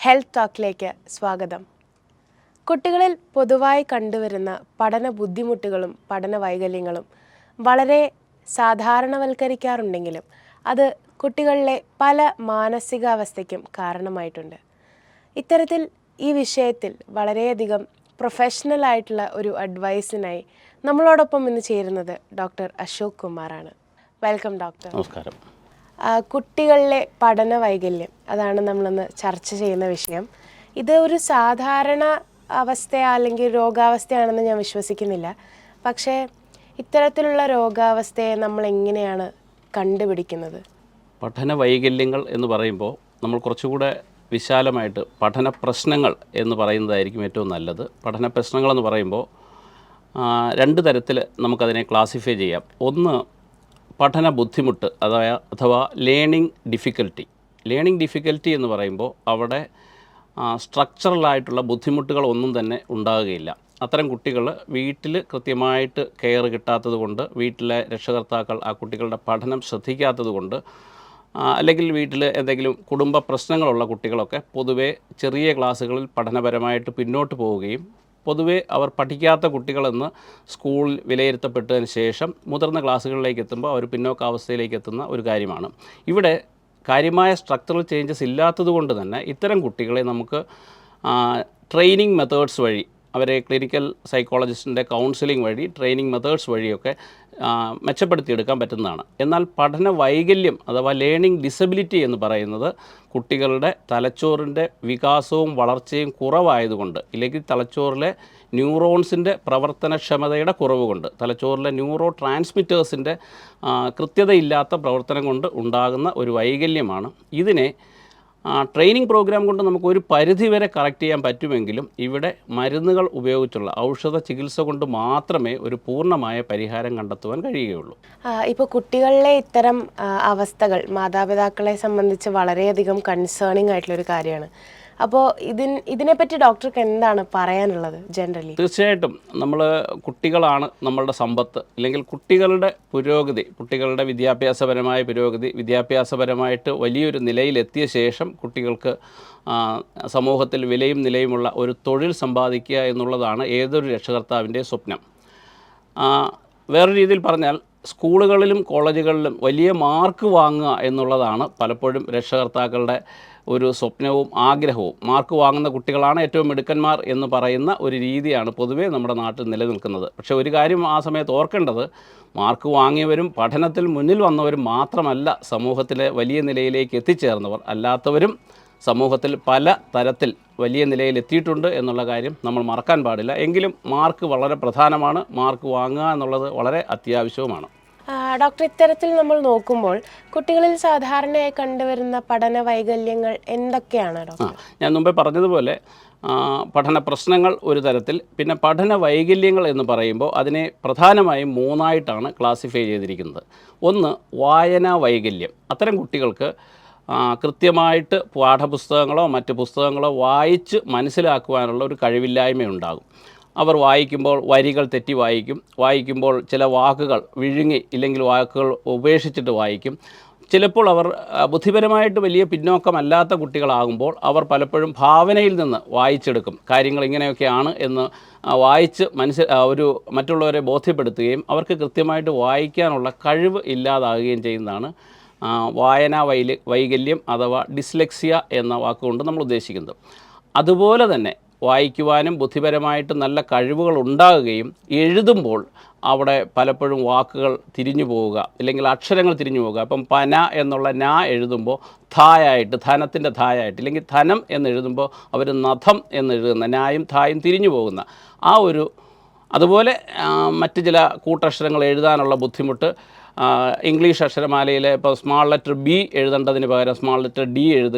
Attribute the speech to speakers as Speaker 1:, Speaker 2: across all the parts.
Speaker 1: Health ടോക്കിലേക്ക് സ്വാഗതം. കുട്ടികളിൽ പൊതുവായി കണ്ടുവരുന്ന പഠന ബുദ്ധിമുട്ടുകളും പഠന വൈകല്യങ്ങളും വളരെ സാധാരണവൽക്കരിക്കാറുണ്ടെങ്കിലും അത് കുട്ടികളിലെ പല മാനസികാവസ്ഥയ്ക്കും കാരണമായിട്ടുണ്ട്. ഇത്തരത്തിൽ ഈ വിഷയത്തിൽ വളരെയധികം പ്രൊഫഷണൽ ആയിട്ടുള്ള ഒരു അഡ്വൈസിനായി നമ്മളോടൊപ്പം ഇന്ന് ചേരുന്നത് ഡോക്ടർ അശോക് കുമാറാണ്. Welcome doctor.
Speaker 2: നമസ്കാരം.
Speaker 1: കുട്ടികളിലെ പഠന വൈകല്യം, അതാണ് നമ്മളിന്ന് ചർച്ച ചെയ്യുന്ന വിഷയം. ഇത് ഒരു സാധാരണ അവസ്ഥ അല്ലെങ്കിൽ രോഗാവസ്ഥയാണെന്ന് ഞാൻ വിശ്വസിക്കുന്നില്ല. പക്ഷേ ഇത്തരത്തിലുള്ള രോഗാവസ്ഥയെ നമ്മൾ എങ്ങനെയാണ് കണ്ടുപിടിക്കുന്നത്?
Speaker 2: പഠന വൈകല്യങ്ങൾ എന്ന് പറയുമ്പോൾ നമ്മൾ കുറച്ചുകൂടെ വിശാലമായിട്ട് പഠന പ്രശ്നങ്ങൾ എന്ന് പറയുന്നതായിരിക്കും ഏറ്റവും നല്ലത്. പഠന പ്രശ്നങ്ങളെന്ന് പറയുമ്പോൾ രണ്ട് തരത്തിൽ നമുക്കതിനെ ക്ലാസിഫൈ ചെയ്യാം. ഒന്ന്, പഠന ബുദ്ധിമുട്ട് അഥവാ ലേണിംഗ് ഡിഫിക്കൽറ്റി. ലേണിംഗ് ഡിഫിക്കൽറ്റി എന്ന് പറയുമ്പോൾ അവിടെ സ്ട്രക്ചറലായിട്ടുള്ള ബുദ്ധിമുട്ടുകളൊന്നും തന്നെ ഉണ്ടാകുകയില്ല. അത്തരം കുട്ടികൾ വീട്ടിൽ കൃത്യമായിട്ട് കെയർ കിട്ടാത്തത് കൊണ്ട്, വീട്ടിലെ രക്ഷകർത്താക്കൾ ആ കുട്ടികളുടെ പഠനം ശ്രദ്ധിക്കാത്തത് കൊണ്ട്, അല്ലെങ്കിൽ വീട്ടിൽ എന്തെങ്കിലും കുടുംബ പ്രശ്നങ്ങളുള്ള കുട്ടികളൊക്കെ പൊതുവേ ചെറിയ ക്ലാസ്സുകളിൽ പഠനപരമായിട്ട് പിന്നോട്ട് പോവുകയും പൊതുവേ അവർ പഠിക്കാത്ത കുട്ടികളെന്ന് സ്കൂളിൽ വിലയിരുത്തപ്പെട്ടതിന് ശേഷം മുതിർന്ന ക്ലാസ്സുകളിലേക്ക് എത്തുമ്പോൾ അവർ പിന്നോക്കാവസ്ഥയിലേക്ക് എത്തുന്ന ഒരു കാര്യമാണ്. ഇവിടെ കാര്യമായ സ്ട്രക്ചറൽ ചേഞ്ചസ് ഇല്ലാത്തതുകൊണ്ട് തന്നെ ഇത്തരം കുട്ടികളെ നമുക്ക് ട്രെയിനിങ് മെത്തേഡ്സ് വഴി, അവരെ ക്ലിനിക്കൽ സൈക്കോളജിസ്റ്റിൻ്റെ കൗൺസിലിംഗ് വഴി, ട്രെയിനിങ് മെത്തേഡ്സ് വഴിയൊക്കെ മെച്ചപ്പെടുത്തിയെടുക്കാൻ പറ്റുന്നതാണ്. എന്നാൽ പഠന വൈകല്യം അഥവാ ലേണിംഗ് ഡിസബിലിറ്റി എന്ന് പറയുന്നത് കുട്ടികളുടെ തലച്ചോറിൻ്റെ വികാസവും വളർച്ചയും കുറവായതുകൊണ്ട്, ഇല്ലെങ്കിൽ തലച്ചോറിലെ ന്യൂറോൺസിൻ്റെ പ്രവർത്തനക്ഷമതയുടെ കുറവ് കൊണ്ട്, തലച്ചോറിലെ ന്യൂറോ ട്രാൻസ്മിറ്റേഴ്സിൻ്റെ കൃത്യതയില്ലാത്ത പ്രവർത്തനം കൊണ്ട് ഉണ്ടാകുന്ന ഒരു വൈകല്യമാണ്. ഇതിനെ ട്രെയിനിങ് പ്രോഗ്രാം കൊണ്ട് നമുക്കൊരു പരിധിവരെ കറക്റ്റ് ചെയ്യാൻ പറ്റുമെങ്കിലും ഇവിടെ മരുന്നുകൾ ഉപയോഗിച്ചുള്ള ഔഷധ ചികിത്സ കൊണ്ട് മാത്രമേ ഒരു പൂർണ്ണമായ പരിഹാരം കണ്ടെത്തുവാൻ കഴിയുകയുള്ളൂ.
Speaker 1: ഇപ്പോൾ കുട്ടികളിലെ ഇത്തരം അവസ്ഥകൾ മാതാപിതാക്കളെ സംബന്ധിച്ച് വളരെയധികം കൺസേണിംഗ് ആയിട്ടുള്ളൊരു കാര്യമാണ്. അപ്പോൾ ഇതിനെപ്പറ്റി ഡോക്ടർക്ക് എന്താണ് പറയാനുള്ളത് ജനറലി?
Speaker 2: തീർച്ചയായിട്ടും നമ്മൾ കുട്ടികളാണ് നമ്മളുടെ സമ്പത്ത്. അല്ലെങ്കിൽ കുട്ടികളുടെ പുരോഗതി, കുട്ടികളുടെ വിദ്യാഭ്യാസപരമായ പുരോഗതി, വിദ്യാഭ്യാസപരമായിട്ട് വലിയൊരു നിലയിലെത്തിയ ശേഷം കുട്ടികൾക്ക് സമൂഹത്തിൽ വിലയും നിലയുമുള്ള ഒരു തൊഴിൽ സമ്പാദിക്കുക എന്നുള്ളതാണ് ഏതൊരു രക്ഷകർത്താവിൻ്റെ സ്വപ്നം. വേറൊരു രീതിയിൽ പറഞ്ഞാൽ സ്കൂളുകളിലും കോളേജുകളിലും വലിയ മാർക്ക് വാങ്ങുക എന്നുള്ളതാണ് പലപ്പോഴും രക്ഷകർത്താക്കളുടെ ഒരു സ്വപ്നവും ആഗ്രഹവും. മാർക്ക് വാങ്ങുന്ന കുട്ടികളാണ് ഏറ്റവും മിടുക്കന്മാർ എന്ന് പറയുന്ന ഒരു രീതിയാണ് പൊതുവേ നമ്മുടെ നാട്ടിൽ നിലനിൽക്കുന്നത്. പക്ഷേ ഒരു കാര്യം ആ സമയത്ത് ഓർക്കേണ്ടത്, മാർക്ക് വാങ്ങിയവരും പഠനത്തിൽ മുന്നിൽ വന്നവരും മാത്രമല്ല സമൂഹത്തിലെ വലിയ നിലയിലേക്ക് എത്തിച്ചേർന്നവർ. അല്ലാത്തവരും സമൂഹത്തിൽ പല തരത്തിൽ വലിയ നിലയിൽ എത്തിയിട്ടുണ്ട് എന്നുള്ള കാര്യം നമ്മൾ മറക്കാൻ പാടില്ല. എങ്കിലും മാർക്ക് വളരെ പ്രധാനമാണ്. മാർക്ക് വാങ്ങുക എന്നുള്ളത് വളരെ അത്യാവശ്യവുമാണ്.
Speaker 1: ഡോക്ടർ, ഇത്തരത്തിൽ നമ്മൾ നോക്കുമ്പോൾ കുട്ടികളിൽ സാധാരണയായി കണ്ടുവരുന്ന പഠന വൈകല്യങ്ങൾ എന്തൊക്കെയാണ് ഡോക്ടർ?
Speaker 2: ഞാൻ മുമ്പേ പറഞ്ഞതുപോലെ പഠന പ്രശ്നങ്ങൾ ഒരു തരത്തിൽ, പിന്നെ പഠന വൈകല്യങ്ങൾ എന്ന് പറയുമ്പോൾ അതിനെ പ്രധാനമായും മൂന്നായിട്ടാണ് ക്ലാസിഫൈ ചെയ്തിരിക്കുന്നത്. ഒന്ന്, വായനാ വൈകല്യം. അത്തരം കുട്ടികൾക്ക് കൃത്യമായിട്ട് പാഠപുസ്തകങ്ങളോ മറ്റ് പുസ്തകങ്ങളോ വായിച്ച് മനസ്സിലാക്കുവാനുള്ള ഒരു കഴിവില്ലായ്മയുണ്ടാകും. അവർ വായിക്കുമ്പോൾ വരികൾ തെറ്റി വായിക്കുമ്പോൾ ചില വാക്കുകൾ വിഴുങ്ങി ഇല്ലെങ്കിൽ വാക്കുകൾ ഉപേക്ഷിച്ചിട്ട് വായിക്കും. ചിലപ്പോൾ അവർ ബുദ്ധിപരമായിട്ട് വലിയ പിന്നോക്കമല്ലാത്ത കുട്ടികളാകുമ്പോൾ അവർ പലപ്പോഴും ഭാവനയിൽ നിന്ന് വായിച്ചെടുക്കും. കാര്യങ്ങൾ ഇങ്ങനെയൊക്കെയാണ് എന്ന് വായിച്ച് മറ്റുള്ളവരെ ബോധ്യപ്പെടുത്തുകയും അവർക്ക് കൃത്യമായിട്ട് വായിക്കാനുള്ള കഴിവ് ഇല്ലാതാകുകയും ചെയ്യുന്നതാണ് വായനാ വൈകല്യം അഥവാ ഡിസ്ലെക്സിയ എന്ന വാക്കുകൊണ്ട് നമ്മൾ ഉദ്ദേശിക്കുന്നത്. അതുപോലെ തന്നെ വായിക്കുവാനും ബുദ്ധിപരമായിട്ട് നല്ല കഴിവുകൾ ഉണ്ടാകുകയും എഴുതുമ്പോൾ അവിടെ പലപ്പോഴും വാക്കുകൾ തിരിഞ്ഞു പോവുക, അല്ലെങ്കിൽ അക്ഷരങ്ങൾ തിരിഞ്ഞു പോവുക. ഇപ്പം പന എന്നുള്ള ന എഴുതുമ്പോൾ ധായായിട്ട്, ധനത്തിൻ്റെ ധായായിട്ട്, ഇല്ലെങ്കിൽ ധനം എന്നെഴുതുമ്പോൾ അവർ നഖം എന്നെഴുതുന്ന നായും ധായും തിരിഞ്ഞു പോകുന്ന അതുപോലെ മറ്റ് ചില കൂട്ടക്ഷരങ്ങൾ എഴുതാനുള്ള ബുദ്ധിമുട്ട്. ഇംഗ്ലീഷ് അക്ഷരമാലയിൽ ഇപ്പോൾ സ്മാൾ ലെറ്റർ ബി എഴുതേണ്ടതിന് പകരം സ്മാൾ ലെറ്റർ ഡി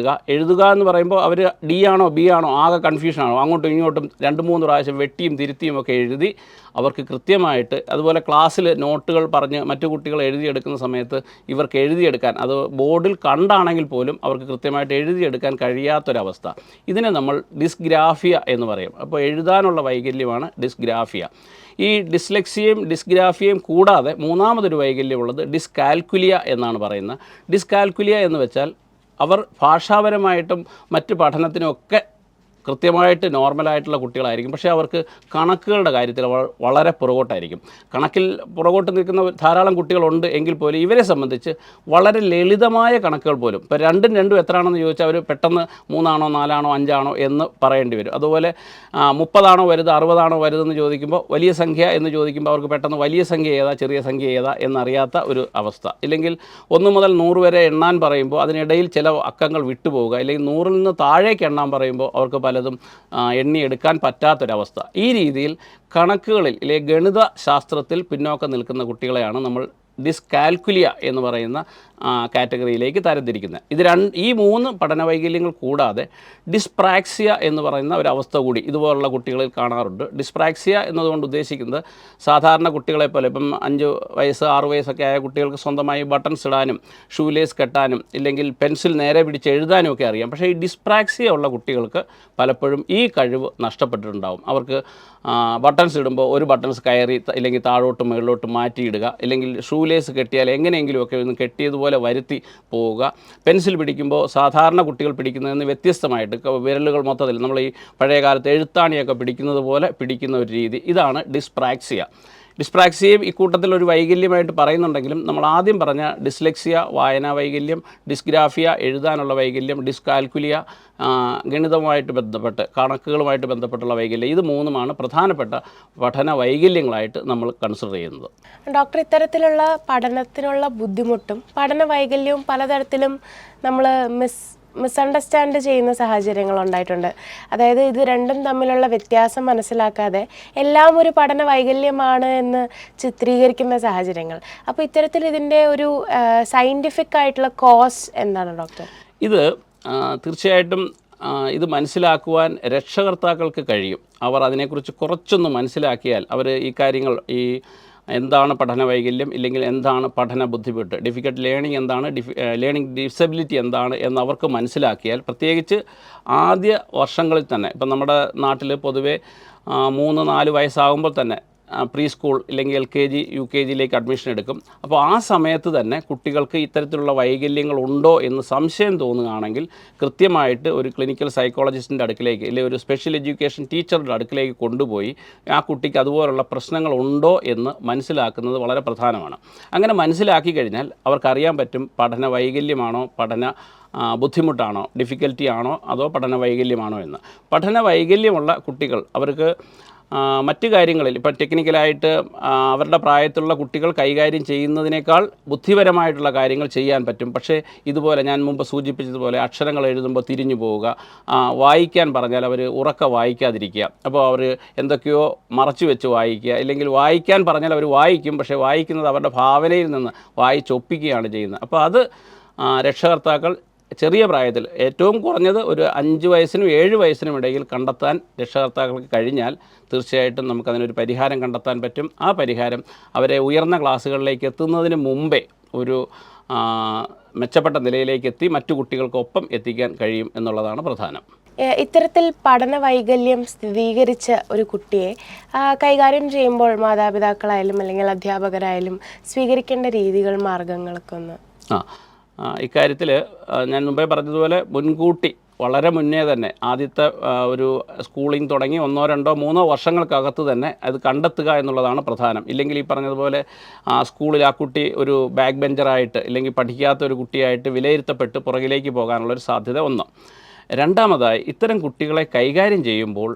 Speaker 2: എഴുതുക എന്ന് പറയുമ്പോൾ അവർ ഡി ആണോ ബി ആണോ ആകെ കൺഫ്യൂഷനാണോ, അങ്ങോട്ടും ഇങ്ങോട്ടും 2-3 പ്രാവശ്യം വെട്ടിയും തിരുത്തിയും ഒക്കെ എഴുതി അവർക്ക് കൃത്യമായിട്ട്, അതുപോലെ ക്ലാസ്സിൽ നോട്ടുകൾ പറഞ്ഞ് മറ്റു കുട്ടികൾ എഴുതിയെടുക്കുന്ന സമയത്ത് ഇവർക്ക് എഴുതിയെടുക്കാൻ, അത് ബോർഡിൽ കണ്ടാണെങ്കിൽ പോലും അവർക്ക് കൃത്യമായിട്ട് എഴുതിയെടുക്കാൻ കഴിയാത്തൊരവസ്ഥ. ഇതിനെ നമ്മൾ ഡിസ്ഗ്രാഫിയ എന്ന് പറയും. അപ്പോൾ എഴുതാനുള്ള വൈകല്യമാണ് ഡിസ്ഗ്രാഫിയ. ഈ ഡിസ്ലെക്സിയയും ഡിസ്ഗ്രാഫിയയും കൂടാതെ മൂന്നാമതൊരു വൈകല്യമുള്ളത് ഡിസ്കാൽക്കുലിയ എന്നാണ് പറയുന്നത്. ഡിസ്കാൽക്കുലിയ എന്ന് വെച്ചാൽ അവർ ഭാഷാപരമായിട്ടും മറ്റ് പഠനത്തിനുമൊക്കെ കൃത്യമായിട്ട് നോർമലായിട്ടുള്ള കുട്ടികളായിരിക്കും. പക്ഷേ അവർക്ക് കണക്കുകളുടെ കാര്യത്തിൽ വളരെ പുറകോട്ടായിരിക്കും. കണക്കിൽ പുറകോട്ട് നിൽക്കുന്ന ധാരാളം കുട്ടികളുണ്ട് എങ്കിൽ പോലും ഇവരെ സംബന്ധിച്ച് വളരെ ലളിതമായ കണക്കുകൾ പോലും ഇപ്പോൾ രണ്ടും എത്രയാണെന്ന് ചോദിച്ചാൽ അവർ പെട്ടെന്ന് 3 ആണോ 4 ആണോ 5 ആണോ എന്ന് പറയേണ്ടി വരും. അതുപോലെ 30 ആണോ വലുത് 60 ആണോ വലുതെന്ന് ചോദിക്കുമ്പോൾ വലിയ സംഖ്യ എന്ന് ചോദിക്കുമ്പോൾ അവർക്ക് പെട്ടെന്ന് വലിയ സംഖ്യ ഏതാ ചെറിയ സംഖ്യ ഏതാ എന്നറിയാത്ത ഒരു അവസ്ഥ. ഇല്ലെങ്കിൽ 1 മുതൽ 100 വരെ എണ്ണാൻ പറയുമ്പോൾ അതിനിടയിൽ ചില അക്കങ്ങൾ വിട്ടുപോവുക, അല്ലെങ്കിൽ 100-ൽ നിന്ന് താഴേക്ക് എണ്ണാൻ പറയുമ്പോൾ അവർക്ക് പലതും എണ്ണിയെടുക്കാൻ പറ്റാത്തൊരവസ്ഥ. ഈ രീതിയിൽ കണക്കുകളിൽ അല്ലെങ്കിൽ ഗണിത ശാസ്ത്രത്തിൽ പിന്നോക്കം നിൽക്കുന്ന കുട്ടികളെയാണ് നമ്മൾ ഡിസ്കാൽക്കുലിയ എന്ന് പറയുന്ന കാറ്റഗറിയിലേക്ക് തരംതിരിക്കുന്നത്. ഈ 3 പഠന വൈകല്യങ്ങൾ കൂടാതെ ഡിസ്പ്രാക്സിയ എന്ന് പറയുന്ന ഒരവസ്ഥ കൂടി ഇതുപോലുള്ള കുട്ടികളിൽ കാണാറുണ്ട്. ഡിസ്പ്രാക്സിയ എന്നതുകൊണ്ട് ഉദ്ദേശിക്കുന്നത് സാധാരണ കുട്ടികളെ പോലെ ഇപ്പം 5 വയസ്സ് 6 വയസ്സൊക്കെ ആയ കുട്ടികൾക്ക് സ്വന്തമായി ബട്ടൺസ് ഇടാനും ഷൂലേസ് കെട്ടാനും ഇല്ലെങ്കിൽ പെൻസിൽ നേരെ പിടിച്ച് എഴുതാനും ഒക്കെ അറിയാം. പക്ഷേ ഈ ഡിസ്പ്രാക്സിയ ഉള്ള കുട്ടികൾക്ക് പലപ്പോഴും ഈ കഴിവ് നഷ്ടപ്പെട്ടിട്ടുണ്ടാവും. അവർക്ക് ബട്ടൺസ് ഇടുമ്പോൾ ഒരു ബട്ടൺസ് കയറി ഇല്ലെങ്കിൽ താഴോട്ട് മുകളിലോട്ട് മാറ്റിയിടുക, ഇല്ലെങ്കിൽ ഷൂലേസ് കെട്ടിയാൽ എങ്ങനെയെങ്കിലുമൊക്കെ ഒന്ന് കെട്ടിയതുപോലെ വരുത്തി പോവുക. പെൻസിൽ പിടിക്കുമ്പോൾ സാധാരണ കുട്ടികൾ പിടിക്കുന്നതിന് വ്യത്യസ്തമായിട്ട് വിരലുകൾ മൊത്തത്തിൽ നമ്മൾ ഈ പഴയ കാലത്ത് എഴുത്താണിയൊക്കെ പിടിക്കുന്നത് പോലെ പിടിക്കുന്ന ഒരു രീതി, ഇതാണ് ഡിസ്പ്രാക്സിയ. ഡിസ്പ്രാക്സിയയും ഇക്കൂട്ടത്തിൽ ഒരു വൈകല്യമായിട്ട് പറയുന്നുണ്ടെങ്കിലും നമ്മൾ ആദ്യം പറഞ്ഞ ഡിസ്ലെക്സിയ വായനാ വൈകല്യം, ഡിസ്ഗ്രാഫിയ എഴുതാനുള്ള വൈകല്യം, ഡിസ്കാൽക്കുലിയ ഗണിതവുമായിട്ട് ബന്ധപ്പെട്ട് കണക്കുകളുമായിട്ട് ബന്ധപ്പെട്ടുള്ള വൈകല്യം, ഇത് 3 പ്രധാനപ്പെട്ട പഠന വൈകല്യങ്ങളായിട്ട് നമ്മൾ കൺസിഡർ ചെയ്യുന്നത്.
Speaker 1: ഡോക്ടർ, ഇത്തരത്തിലുള്ള പഠനത്തിനുള്ള ബുദ്ധിമുട്ടും പഠന വൈകല്യവും പലതരത്തിലും നമ്മൾ മിസ്അണ്ടർസ്റ്റാൻഡ് ചെയ്യുന്ന സാഹചര്യങ്ങൾ ഉണ്ടായിട്ടുണ്ട്. അതായത് ഇത് രണ്ടും തമ്മിലുള്ള വ്യത്യാസം മനസ്സിലാക്കാതെ എല്ലാം ഒരു പഠന വൈകല്യമാണ് എന്ന് ചിത്രീകരിക്കുന്ന സാഹചര്യങ്ങൾ. അപ്പോൾ ഇത്തരത്തിൽ ഇതിൻ്റെ ഒരു സയൻറ്റിഫിക് ആയിട്ടുള്ള കോസ് എന്താണ് ഡോക്ടർ?
Speaker 2: ഇത് തീർച്ചയായിട്ടും ഇത് മനസ്സിലാക്കുവാൻ രക്ഷകർത്താക്കൾക്ക് കഴിയും. അവർ അതിനെക്കുറിച്ച് കുറച്ചൊന്ന് മനസ്സിലാക്കിയാൽ അവർ ഈ കാര്യങ്ങൾ എന്താണ് പഠന വൈകല്യം, ഇല്ലെങ്കിൽ എന്താണ് പഠന ബുദ്ധിമുട്ട്, ഡിഫിക്കൽട്ട് ലേണിംഗ് എന്താണ്, ലേണിംഗ് ഡിസബിലിറ്റി എന്താണ് എന്നവർക്ക് മനസ്സിലാക്കിയാൽ, പ്രത്യേകിച്ച് ആദ്യ വർഷങ്ങളിൽ തന്നെ, ഇപ്പം നമ്മുടെ നാട്ടിൽ പൊതുവെ 3-4 വയസ്സാകുമ്പോൾ തന്നെ പ്രീ സ്കൂൾ ഇല്ലെങ്കിൽ LKG UKGയിലേക്ക് അഡ്മിഷൻ എടുക്കും. അപ്പോൾ ആ സമയത്ത് തന്നെ കുട്ടികൾക്ക് ഇത്തരത്തിലുള്ള വൈകല്യങ്ങൾ ഉണ്ടോ എന്ന് സംശയം തോന്നുകയാണെങ്കിൽ കൃത്യമായിട്ട് ഒരു ക്ലിനിക്കൽ സൈക്കോളജിസ്റ്റിൻ്റെ അടുക്കിലേക്ക് അല്ലെങ്കിൽ ഒരു സ്പെഷ്യൽ എഡ്യൂക്കേഷൻ ടീച്ചറുടെ അടുക്കിലേക്ക് കൊണ്ടുപോയി ആ കുട്ടിക്ക് അതുപോലുള്ള പ്രശ്നങ്ങൾ ഉണ്ടോ എന്ന് മനസ്സിലാക്കുന്നത് വളരെ പ്രധാനമാണ്. അങ്ങനെ മനസ്സിലാക്കി കഴിഞ്ഞാൽ അവർക്കറിയാൻ പറ്റും പഠന വൈകല്യമാണോ, പഠന ബുദ്ധിമുട്ടാണോ, ഡിഫിക്കൽറ്റി ആണോ, അതോ പഠന വൈകല്യമാണോ എന്ന്. പഠന വൈകല്യമുള്ള കുട്ടികൾ അവർക്ക് മറ്റ് കാര്യങ്ങളിൽ ഇപ്പോൾ ടെക്നിക്കലായിട്ട് അവരുടെ പ്രായത്തിലുള്ള കുട്ടികൾ കൈകാര്യം ചെയ്യുന്നതിനേക്കാൾ ബുദ്ധിപരമായിട്ടുള്ള കാര്യങ്ങൾ ചെയ്യാൻ പറ്റും. പക്ഷേ ഇതുപോലെ ഞാൻ മുമ്പ് സൂചിപ്പിച്ചതുപോലെ അക്ഷരങ്ങൾ എഴുതുമ്പോൾ തിരിഞ്ഞു പോവുക, വായിക്കാൻ പറഞ്ഞാൽ അവർ ഉറക്കെ വായിക്കാതിരിക്കുക, അപ്പോൾ അവർ എന്തൊക്കെയോ മറച്ചു വെച്ച് വായിക്കുക, ഇല്ലെങ്കിൽ വായിക്കാൻ പറഞ്ഞാൽ അവർ വായിക്കും, പക്ഷേ വായിക്കുന്നത് അവരുടെ ഭാവനയിൽ നിന്ന് വായിച്ചൊപ്പിക്കുകയാണ് ചെയ്യുന്നത്. അപ്പോൾ അത് രക്ഷകർത്താക്കൾ ചെറിയ പ്രായത്തിൽ ഏറ്റവും കുറഞ്ഞത് ഒരു 5 വയസ്സിനും 7 വയസ്സിനും ഇടയിൽ കണ്ടെത്താൻ രക്ഷകർത്താക്കൾക്ക് കഴിഞ്ഞാൽ തീർച്ചയായിട്ടും നമുക്കതിനൊരു പരിഹാരം കണ്ടെത്താൻ പറ്റും. ആ പരിഹാരം അവരെ ഉയർന്ന ക്ലാസ്സുകളിലേക്ക് എത്തുന്നതിന് മുമ്പേ ഒരു മെച്ചപ്പെട്ട നിലയിലേക്ക് എത്തി മറ്റു കുട്ടികൾക്കൊപ്പം എത്തിക്കാൻ കഴിയും എന്നുള്ളതാണ് പ്രധാനം.
Speaker 1: ഇത്തരത്തിൽ പഠന വൈകല്യം സ്ഥിരീകരിച്ച ഒരു കുട്ടിയെ കൈകാര്യം ചെയ്യുമ്പോൾ മാതാപിതാക്കളായാലും അല്ലെങ്കിൽ അധ്യാപകരായാലും സ്വീകരിക്കേണ്ട രീതികൾ, മാർഗങ്ങൾക്കൊന്ന്
Speaker 2: ഇക്കാര്യത്തിൽ ഞാൻ മുമ്പേ പറഞ്ഞതുപോലെ മുൻകൂട്ടി വളരെ മുന്നേ തന്നെ ആദ്യത്തെ ഒരു സ്കൂളിംഗ് തുടങ്ങി 1, 2, 3 വർഷങ്ങൾക്കകത്ത് തന്നെ അത് കണ്ടെത്തുക എന്നുള്ളതാണ് പ്രധാനം. ഇല്ലെങ്കിൽ ഈ പറഞ്ഞതുപോലെ സ്കൂളിൽ ആ കുട്ടി ഒരു ബാക്ക് ബെഞ്ചറായിട്ട് ഇല്ലെങ്കിൽ പഠിക്കാത്ത ഒരു കുട്ടിയായിട്ട് വിലയിരുത്തപ്പെട്ട് പുറകിലേക്ക് പോകാനുള്ളൊരു സാധ്യത ഒന്ന്. രണ്ടാമതായി ഇത്തരം കുട്ടികളെ കൈകാര്യം ചെയ്യുമ്പോൾ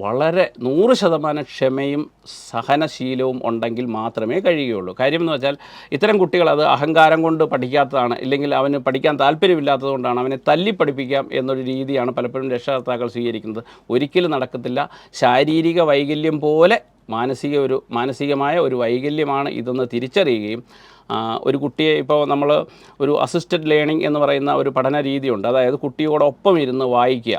Speaker 2: വളരെ 100% ക്ഷമയും സഹനശീലവും ഉണ്ടെങ്കിൽ മാത്രമേ കഴിയുകയുള്ളൂ. കാര്യം എന്ന് വെച്ചാൽ ഇത്തരം കുട്ടികൾ അത് അഹങ്കാരം കൊണ്ട് പഠിക്കാത്തതാണ്, ഇല്ലെങ്കിൽ അവന് പഠിക്കാൻ താല്പര്യമില്ലാത്തതുകൊണ്ടാണ്, അവനെ തല്ലി പഠിപ്പിക്കാം എന്നൊരു രീതിയാണ് പലപ്പോഴും രക്ഷകർത്താക്കൾ സ്വീകരിക്കുന്നത്. ഒരിക്കലും നടക്കത്തില്ല. ശാരീരിക വൈകല്യം പോലെ മാനസികമായ ഒരു വൈകല്യമാണ് ഇതെന്ന് തിരിച്ചറിയുകയും ഒരു കുട്ടിയെ ഇപ്പോൾ നമ്മൾ ഒരു അസിസ്റ്റഡ് ലേണിംഗ് എന്ന് പറയുന്ന ഒരു പഠന രീതിയുണ്ട്. അതായത് കുട്ടിയോടൊപ്പം ഇരുന്ന് വായിക്കുക.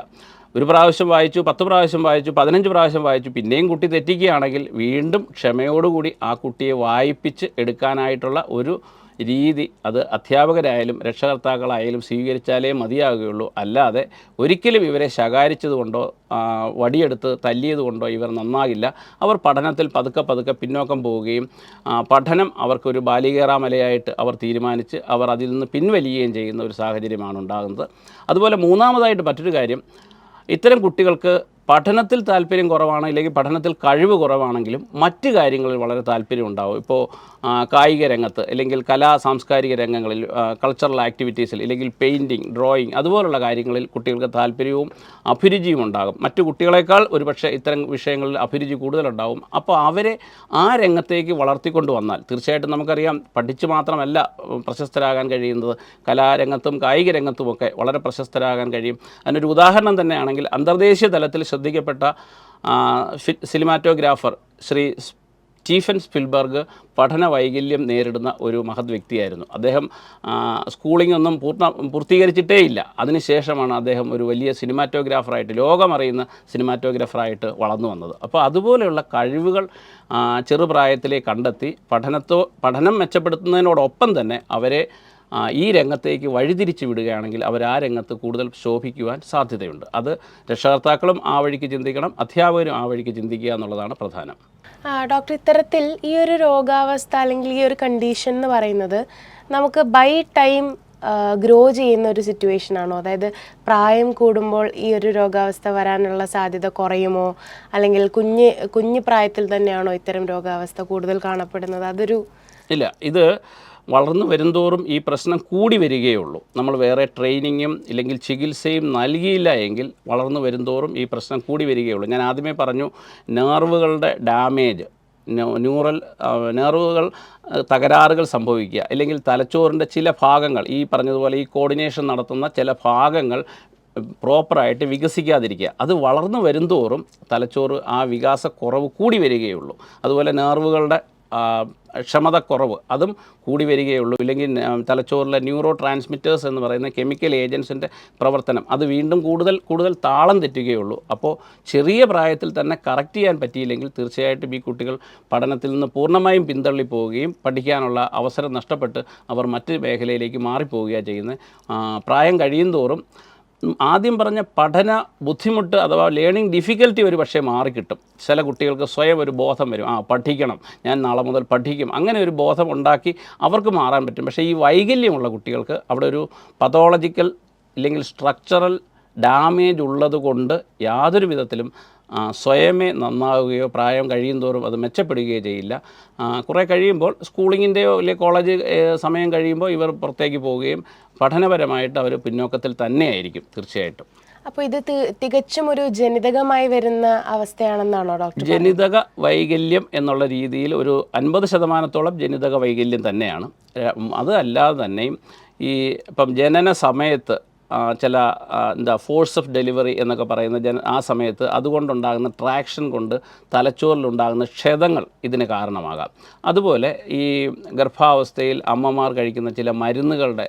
Speaker 2: ഒരു പ്രാവശ്യം വായിച്ചു, 10 പ്രാവശ്യം വായിച്ചു, 15 പ്രാവശ്യം വായിച്ചു, പിന്നെയും കുട്ടി തെറ്റിക്കുകയാണെങ്കിൽ വീണ്ടും ക്ഷമയോടുകൂടി ആ കുട്ടിയെ വായിപ്പിച്ച് എടുക്കാനായിട്ടുള്ള ഒരു രീതി അത് അധ്യാപകരായാലും രക്ഷകർത്താക്കളായാലും സ്വീകരിച്ചാലേ മതിയാകുകയുള്ളൂ. അല്ലാതെ ഒരിക്കലും ഇവരെ ശകാരിച്ചതുകൊണ്ടോ വടിയെടുത്ത് തല്ലിയതുകൊണ്ടോ ഇവർ നന്നാകില്ല. അവർ പഠനത്തിൽ പതുക്കെ പതുക്കെ പിന്നോക്കം പോവുകയും പഠനം അവർക്കൊരു ബാലികേറാമലയായിട്ട് അവർ തീരുമാനിച്ച് അവർ അതിൽ നിന്ന് പിൻവലിയുകയും ചെയ്യുന്ന ഒരു സാഹചര്യമാണ് ഉണ്ടാകുന്നത്. അതുപോലെ മൂന്നാമതായിട്ട് മറ്റൊരു കാര്യം, ഇത്തരം കുട്ടികൾക്ക് പഠനത്തിൽ താല്പര്യം കുറവാണ്, അല്ലെങ്കിൽ പഠനത്തിൽ കഴിവ് കുറവാണെങ്കിലും മറ്റ് കാര്യങ്ങളിൽ വളരെ താല്പര്യം ഉണ്ടാവും. ഇപ്പോൾ കായിക രംഗത്ത് അല്ലെങ്കിൽ സാംസ്കാരിക രംഗങ്ങളിൽ, കൾച്ചറൽ ആക്ടിവിറ്റീസിൽ, അല്ലെങ്കിൽ പെയിൻറ്റിങ്, ഡ്രോയിങ് അതുപോലുള്ള കാര്യങ്ങളിൽ കുട്ടികൾക്ക് താല്പര്യവും അഭിരുചിയും ഉണ്ടാകും. മറ്റു കുട്ടികളെക്കാൾ ഒരുപക്ഷെ ഇത്തരം വിഷയങ്ങളിൽ അഭിരുചി കൂടുതലുണ്ടാവും. അപ്പോൾ അവരെ ആ രംഗത്തേക്ക് വളർത്തിക്കൊണ്ട് വന്നാൽ തീർച്ചയായിട്ടും നമുക്കറിയാം, പഠിച്ച് മാത്രമല്ല പ്രശസ്തരാകാൻ കഴിയുന്നത്, കലാരംഗത്തും കായിക രംഗത്തുമൊക്കെ വളരെ പ്രശസ്തരാകാൻ കഴിയും. അതിനൊരു ഉദാഹരണം തന്നെയാണെങ്കിൽ അന്തർദേശീയ തലത്തിൽ ശ്രദ്ധിക്കപ്പെട്ട സിനിമാറ്റോഗ്രാഫർ ശ്രീ സ്റ്റീഫൻ സ്പിൽബർഗ് പഠന വൈകല്യം നേരിടുന്ന ഒരു മഹത് വ്യക്തിയായിരുന്നു. അദ്ദേഹം സ്കൂളിംഗ് ഒന്നും പൂർത്തീകരിച്ചിട്ടേ ഇല്ല. അതിനുശേഷമാണ് അദ്ദേഹം ഒരു വലിയ സിനിമാറ്റോഗ്രാഫറായിട്ട്, ലോകമറിയുന്ന സിനിമാറ്റോഗ്രാഫറായിട്ട് വളർന്നു വന്നത്. അപ്പോൾ അതുപോലെയുള്ള കഴിവുകൾ ചെറുപ്രായത്തിലേ കണ്ടെത്തി പഠനം മെച്ചപ്പെടുത്തുന്നതിനോടൊപ്പം തന്നെ അവരെ ഈ രംഗത്തേക്ക് വഴിതിരിച്ചു വിടുകയാണെങ്കിൽ അവർ ആ രംഗത്ത് കൂടുതൽ ശോഭിക്കുവാൻ സാധ്യതയുണ്ട്. അത് രക്ഷകർത്താക്കളും ആ വഴിക്ക് ചിന്തിക്കണം, അധ്യാപകരും ആ വഴിക്ക് ചിന്തിക്കുക എന്നുള്ളതാണ് പ്രധാനം.
Speaker 1: ഡോക്ടർ, ഇത്തരത്തിൽ ഈ ഒരു രോഗാവസ്ഥ അല്ലെങ്കിൽ ഈ ഒരു കണ്ടീഷൻ എന്ന് പറയുന്നത് നമുക്ക് ബൈ ടൈം ഗ്രോ ചെയ്യുന്ന ഒരു സിറ്റുവേഷൻ ആണോ? അതായത് പ്രായം കൂടുമ്പോൾ ഈ ഒരു രോഗാവസ്ഥ വരാനുള്ള സാധ്യത കുറയുമോ, അല്ലെങ്കിൽ കുഞ്ഞു പ്രായത്തിൽ തന്നെയാണോ ഇത്തരം രോഗാവസ്ഥ കൂടുതൽ കാണപ്പെടുന്നത്?
Speaker 2: ഇല്ല, ഇത് വളർന്നു വരുംതോറും ഈ പ്രശ്നം കൂടി വരികയുള്ളൂ. നമ്മൾ വേറെ ട്രെയിനിങ്ങും ഇല്ലെങ്കിൽ ചികിത്സയും നൽകിയില്ല എങ്കിൽ വളർന്നു വരുംതോറും ഈ പ്രശ്നം കൂടി വരികയുള്ളൂ. ഞാൻ ആദ്യമേ പറഞ്ഞു, നെർവുകളുടെ ഡാമേജ്, നെർവുകൾ തകരാറുകൾ സംഭവിക്കുക, അല്ലെങ്കിൽ തലച്ചോറിൻ്റെ ചില ഭാഗങ്ങൾ, ഈ പറഞ്ഞതുപോലെ ഈ കോർഡിനേഷൻ നടത്തുന്ന ചില ഭാഗങ്ങൾ പ്രോപ്പറായിട്ട് വികസിക്കാതിരിക്കുക, അത് വളർന്നു വരുംതോറും തലച്ചോറ് ആ വികാസക്കുറവ് കൂടി വരികയുള്ളൂ. അതുപോലെ നെർവുകളുടെ ക്ഷമതക്കുറവ് അതും കൂടി വരികയുള്ളൂ. ഇല്ലെങ്കിൽ തലച്ചോറിലെ ന്യൂറോ ട്രാൻസ്മിറ്റേഴ്സ് എന്ന് പറയുന്ന കെമിക്കൽ ഏജൻസിൻ്റെ പ്രവർത്തനം അത് വീണ്ടും കൂടുതൽ താളം തെറ്റുകയുള്ളൂ. അപ്പോൾ ചെറിയ പ്രായത്തിൽ തന്നെ കറക്റ്റ് ചെയ്യാൻ പറ്റിയില്ലെങ്കിൽ തീർച്ചയായിട്ടും ഈ കുട്ടികൾ പഠനത്തിൽ നിന്ന് പൂർണ്ണമായും പിന്തള്ളിപ്പോവുകയും പഠിക്കാനുള്ള അവസരം നഷ്ടപ്പെട്ട് അവർ മറ്റ് മേഖലയിലേക്ക് മാറിപ്പോവുകയാണ് ചെയ്യുന്നത്. പ്രായം കഴിയും തോറും ആദ്യം പറഞ്ഞ പഠന ബുദ്ധിമുട്ട് അഥവാ ലേണിംഗ് ഡിഫിക്കൽറ്റി ഒരു പക്ഷേ മാറിക്കിട്ടും. ചില കുട്ടികൾക്ക് സ്വയം ഒരു ബോധം വരും, പഠിക്കണം, ഞാൻ നാളെ മുതൽ പഠിക്കും, അങ്ങനെ ഒരു ബോധം ഉണ്ടാക്കി അവർക്ക് മാറാൻ പറ്റും. പക്ഷേ ഈ വൈകല്യമുള്ള കുട്ടികൾക്ക് അവിടെ ഒരു പതോളജിക്കൽ ഇല്ലെങ്കിൽ സ്ട്രക്ചറൽ ഡാമേജ് ഉള്ളത് കൊണ്ട് യാതൊരു വിധത്തിലും സ്വയമേ നന്നാവുകയോ പ്രായം കഴിയും തോറും അത് മെച്ചപ്പെടുകയോ ചെയ്യില്ല. കുറേ കഴിയുമ്പോൾ സ്കൂളിങ്ങിൻ്റെയോ അല്ലെങ്കിൽ കോളേജ് സമയം കഴിയുമ്പോൾ ഇവർ പുറത്തേക്ക് പോവുകയും പഠനപരമായിട്ട് അവർ പിന്നോക്കത്തിൽ തന്നെയായിരിക്കും തീർച്ചയായിട്ടും.
Speaker 1: അപ്പോൾ ഇത് തികച്ചും ഒരു ജനിതകമായി വരുന്ന അവസ്ഥയാണെന്നാണോ ഡോക്ടർ?
Speaker 2: ജനിതക വൈകല്യം എന്നുള്ള രീതിയിൽ ഒരു 50% ജനിതക വൈകല്യം തന്നെയാണ്. അത് അല്ലാതെ തന്നെയും ഇപ്പം ജനന സമയത്ത് ചില ഫോഴ്സ് ഓഫ് ഡെലിവറി എന്നൊക്കെ പറയുന്ന ആ സമയത്ത് അതുകൊണ്ടുണ്ടാകുന്ന ട്രാക്ഷൻ കൊണ്ട് തലച്ചോറിലുണ്ടാകുന്ന ക്ഷതങ്ങൾ ഇതിന് കാരണമാകാം. അതുപോലെ ഈ ഗർഭാവസ്ഥയിൽ അമ്മമാർ കഴിക്കുന്ന ചില മരുന്നുകളുടെ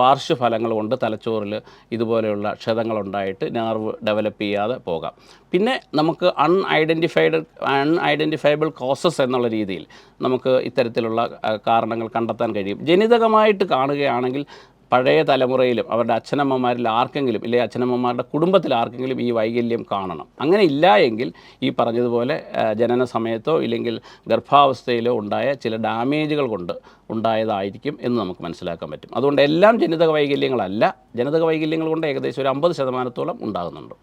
Speaker 2: പാർശ്വഫലങ്ങൾ കൊണ്ട് തലച്ചോറിൽ ഇതുപോലെയുള്ള ക്ഷതങ്ങളുണ്ടായിട്ട് നെർവ് ഡെവലപ്പ് ചെയ്യാതെ പോകാം. പിന്നെ നമുക്ക് അൺഐഡൻറ്റിഫയബിൾ കോസസ് എന്നുള്ള രീതിയിൽ നമുക്ക് ഇത്തരത്തിലുള്ള കാരണങ്ങൾ കണ്ടെത്താൻ കഴിയും. ജനിതകമായിട്ട് കാണുകയാണെങ്കിൽ പഴയ തലമുറയിലും അവരുടെ അച്ഛനമ്മമാരിൽ ആർക്കെങ്കിലും ഇല്ലെങ്കിൽ അച്ഛനമ്മമാരുടെ കുടുംബത്തിൽ ആർക്കെങ്കിലും ഈ വൈകല്യം കാണണം. അങ്ങനെ ഇല്ല എങ്കിൽ ഈ പറഞ്ഞതുപോലെ ജനന സമയത്തോ ഇല്ലെങ്കിൽ ഗർഭാവസ്ഥയിലോ ഉണ്ടായ ചില ഡാമേജുകൾ കൊണ്ട് ഉണ്ടായതായിരിക്കും എന്ന് നമുക്ക് മനസ്സിലാക്കാൻ പറ്റും. അതുകൊണ്ട് എല്ലാം ജനിതക വൈകല്യങ്ങളല്ല, ജനിതക വൈകല്യങ്ങൾ കൊണ്ട് ഏകദേശം ഒരു 50% ഉണ്ടാകുന്നുണ്ട്.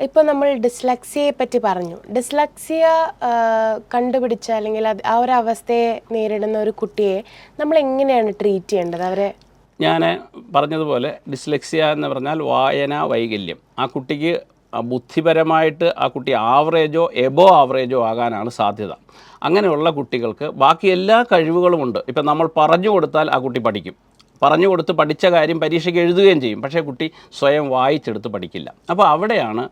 Speaker 1: ഇപ്പോൾ നമ്മൾ ഡിസ്ലെക്സിയയെ പറ്റി പറഞ്ഞു. ഡിസ്ലെക്സിയ കണ്ടുപിടിച്ച അല്ലെങ്കിൽ ആ ഒരു അവസ്ഥയെ നേരിടുന്ന ഒരു കുട്ടിയെ നമ്മൾ എങ്ങനെയാണ് ട്രീറ്റ് ചെയ്യേണ്ടത്? അവരെ
Speaker 2: ഞാൻ പറഞ്ഞതുപോലെ ഡിസ്ലെക്സിയ എന്ന് പറഞ്ഞാൽ വായനാ വൈകല്യം. ആ കുട്ടിക്ക് ബുദ്ധിപരമായിട്ട് ആ കുട്ടി ആവറേജോ എബോ ആവറേജോ ആകാനാണ് സാധ്യത. അങ്ങനെയുള്ള കുട്ടികൾക്ക് ബാക്കി എല്ലാ കഴിവുകളുമുണ്ട്. ഇപ്പം നമ്മൾ പറഞ്ഞു കൊടുത്താൽ ആ കുട്ടി പഠിക്കും, പറഞ്ഞു കൊടുത്ത് പഠിച്ച കാര്യം പരീക്ഷയ്ക്ക് എഴുതുകയും ചെയ്യും. പക്ഷേ കുട്ടി സ്വയം വായിച്ചെടുത്ത് പഠിക്കില്ല. അപ്പോൾ അവിടെയാണ്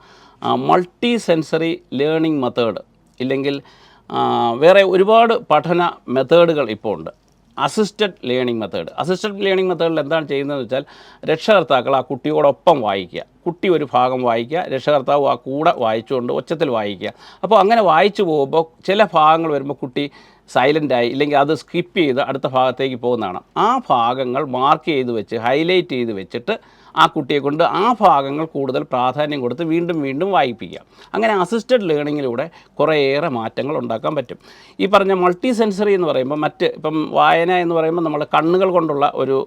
Speaker 2: മൾട്ടി സെൻസറി ലേണിംഗ് മെത്തേഡ് ഇല്ലെങ്കിൽ വേറെ ഒരുപാട് പഠന മെത്തേഡുകൾ ഇപ്പോൾ ഉണ്ട്. അസിസ്റ്റഡ് ലേണിംഗ് മെത്തേഡിൽ എന്താണ് ചെയ്യുന്നതെന്ന് വെച്ചാൽ രക്ഷകർത്താക്കൾ ആ കുട്ടിയോടൊപ്പം വായിക്കുക, കുട്ടി ഒരു ഭാഗം വായിക്കുക, രക്ഷകർത്താവ് ആ കൂടെ വായിച്ചുകൊണ്ട് ഒച്ചത്തിൽ വായിക്കുക. അപ്പോൾ അങ്ങനെ വായിച്ചു പോകുമ്പോൾ ചില ഭാഗങ്ങൾ വരുമ്പോൾ കുട്ടി സൈലൻ്റായി ഇല്ലെങ്കിൽ അത് സ്കിപ്പ് ചെയ്ത് അടുത്ത ഭാഗത്തേക്ക് പോകുന്നതാണ്. ആ ഭാഗങ്ങൾ മാർക്ക് ചെയ്ത് വെച്ച് ഹൈലൈറ്റ് ചെയ്ത് വെച്ചിട്ട് ആ കുട്ടിയെ കൊണ്ട് ആ ഭാഗങ്ങൾ കൂടുതൽ പ്രാധാന്യം കൊടുത്ത് വീണ്ടും വീണ്ടും വായിപ്പിക്കുക. അങ്ങനെ അസിസ്റ്റഡ് ലേണിങ്ങിലൂടെ കുറേയേറെ മാറ്റങ്ങൾ ഉണ്ടാക്കാൻ പറ്റും. ഈ പറഞ്ഞ മൾട്ടി സെൻസറി എന്ന് പറയുമ്പോൾ ഇപ്പം വായന എന്ന് പറയുമ്പോൾ നമ്മൾ കണ്ണുകൾ കൊണ്ടുള്ള ഒരു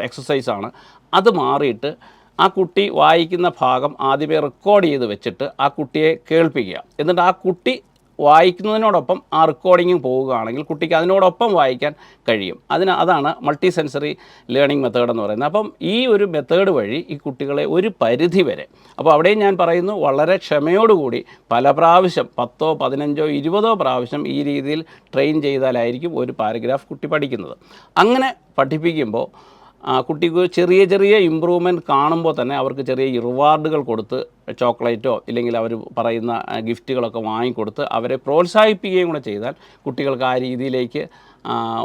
Speaker 2: എക്സസൈസാണ്. അത് മാറിയിട്ട് ആ കുട്ടി വായിക്കുന്ന ഭാഗം ആദ്യമേ റെക്കോർഡ് ചെയ്ത് വെച്ചിട്ട് ആ കുട്ടിയെ കേൾപ്പിക്കുക. എന്നിട്ട് ആ കുട്ടി വായിക്കുന്നതിനോടൊപ്പം ആ റെക്കോർഡിങ്ങും പോവുകയാണെങ്കിൽ കുട്ടിക്ക് അതിനോടൊപ്പം വായിക്കാൻ കഴിയും. അതാണ് മൾട്ടി സെൻസറി ലേണിംഗ് മെത്തേഡ് എന്ന് പറയുന്നത്. അപ്പം ഈ ഒരു മെത്തേഡ് വഴി ഈ കുട്ടികളെ ഒരു പരിധി വരെ, അപ്പോൾ അവിടെയും ഞാൻ പറയുന്നു, വളരെ ക്ഷമയോടുകൂടി പല പ്രാവശ്യം 10, 15, 20 പ്രാവശ്യം ഈ രീതിയിൽ ട്രെയിൻ ചെയ്താലായിരിക്കും ഒരു പാരഗ്രാഫ് കുട്ടി പഠിക്കുന്നത്. അങ്ങനെ പഠിപ്പിക്കുമ്പോൾ കുട്ടിക്ക് ചെറിയ ചെറിയ ഇമ്പ്രൂവ്മെൻറ്റ് കാണുമ്പോൾ തന്നെ അവർക്ക് ചെറിയ റിവാർഡുകൾ കൊടുത്ത് ചോക്ലേറ്റോ ഇല്ലെങ്കിൽ അവർ പറയുന്ന ഗിഫ്റ്റുകളൊക്കെ വാങ്ങിക്കൊടുത്ത് അവരെ പ്രോത്സാഹിപ്പിക്കുകയും കൂടെ ചെയ്താൽ കുട്ടികൾക്ക് ആ രീതിയിലേക്ക്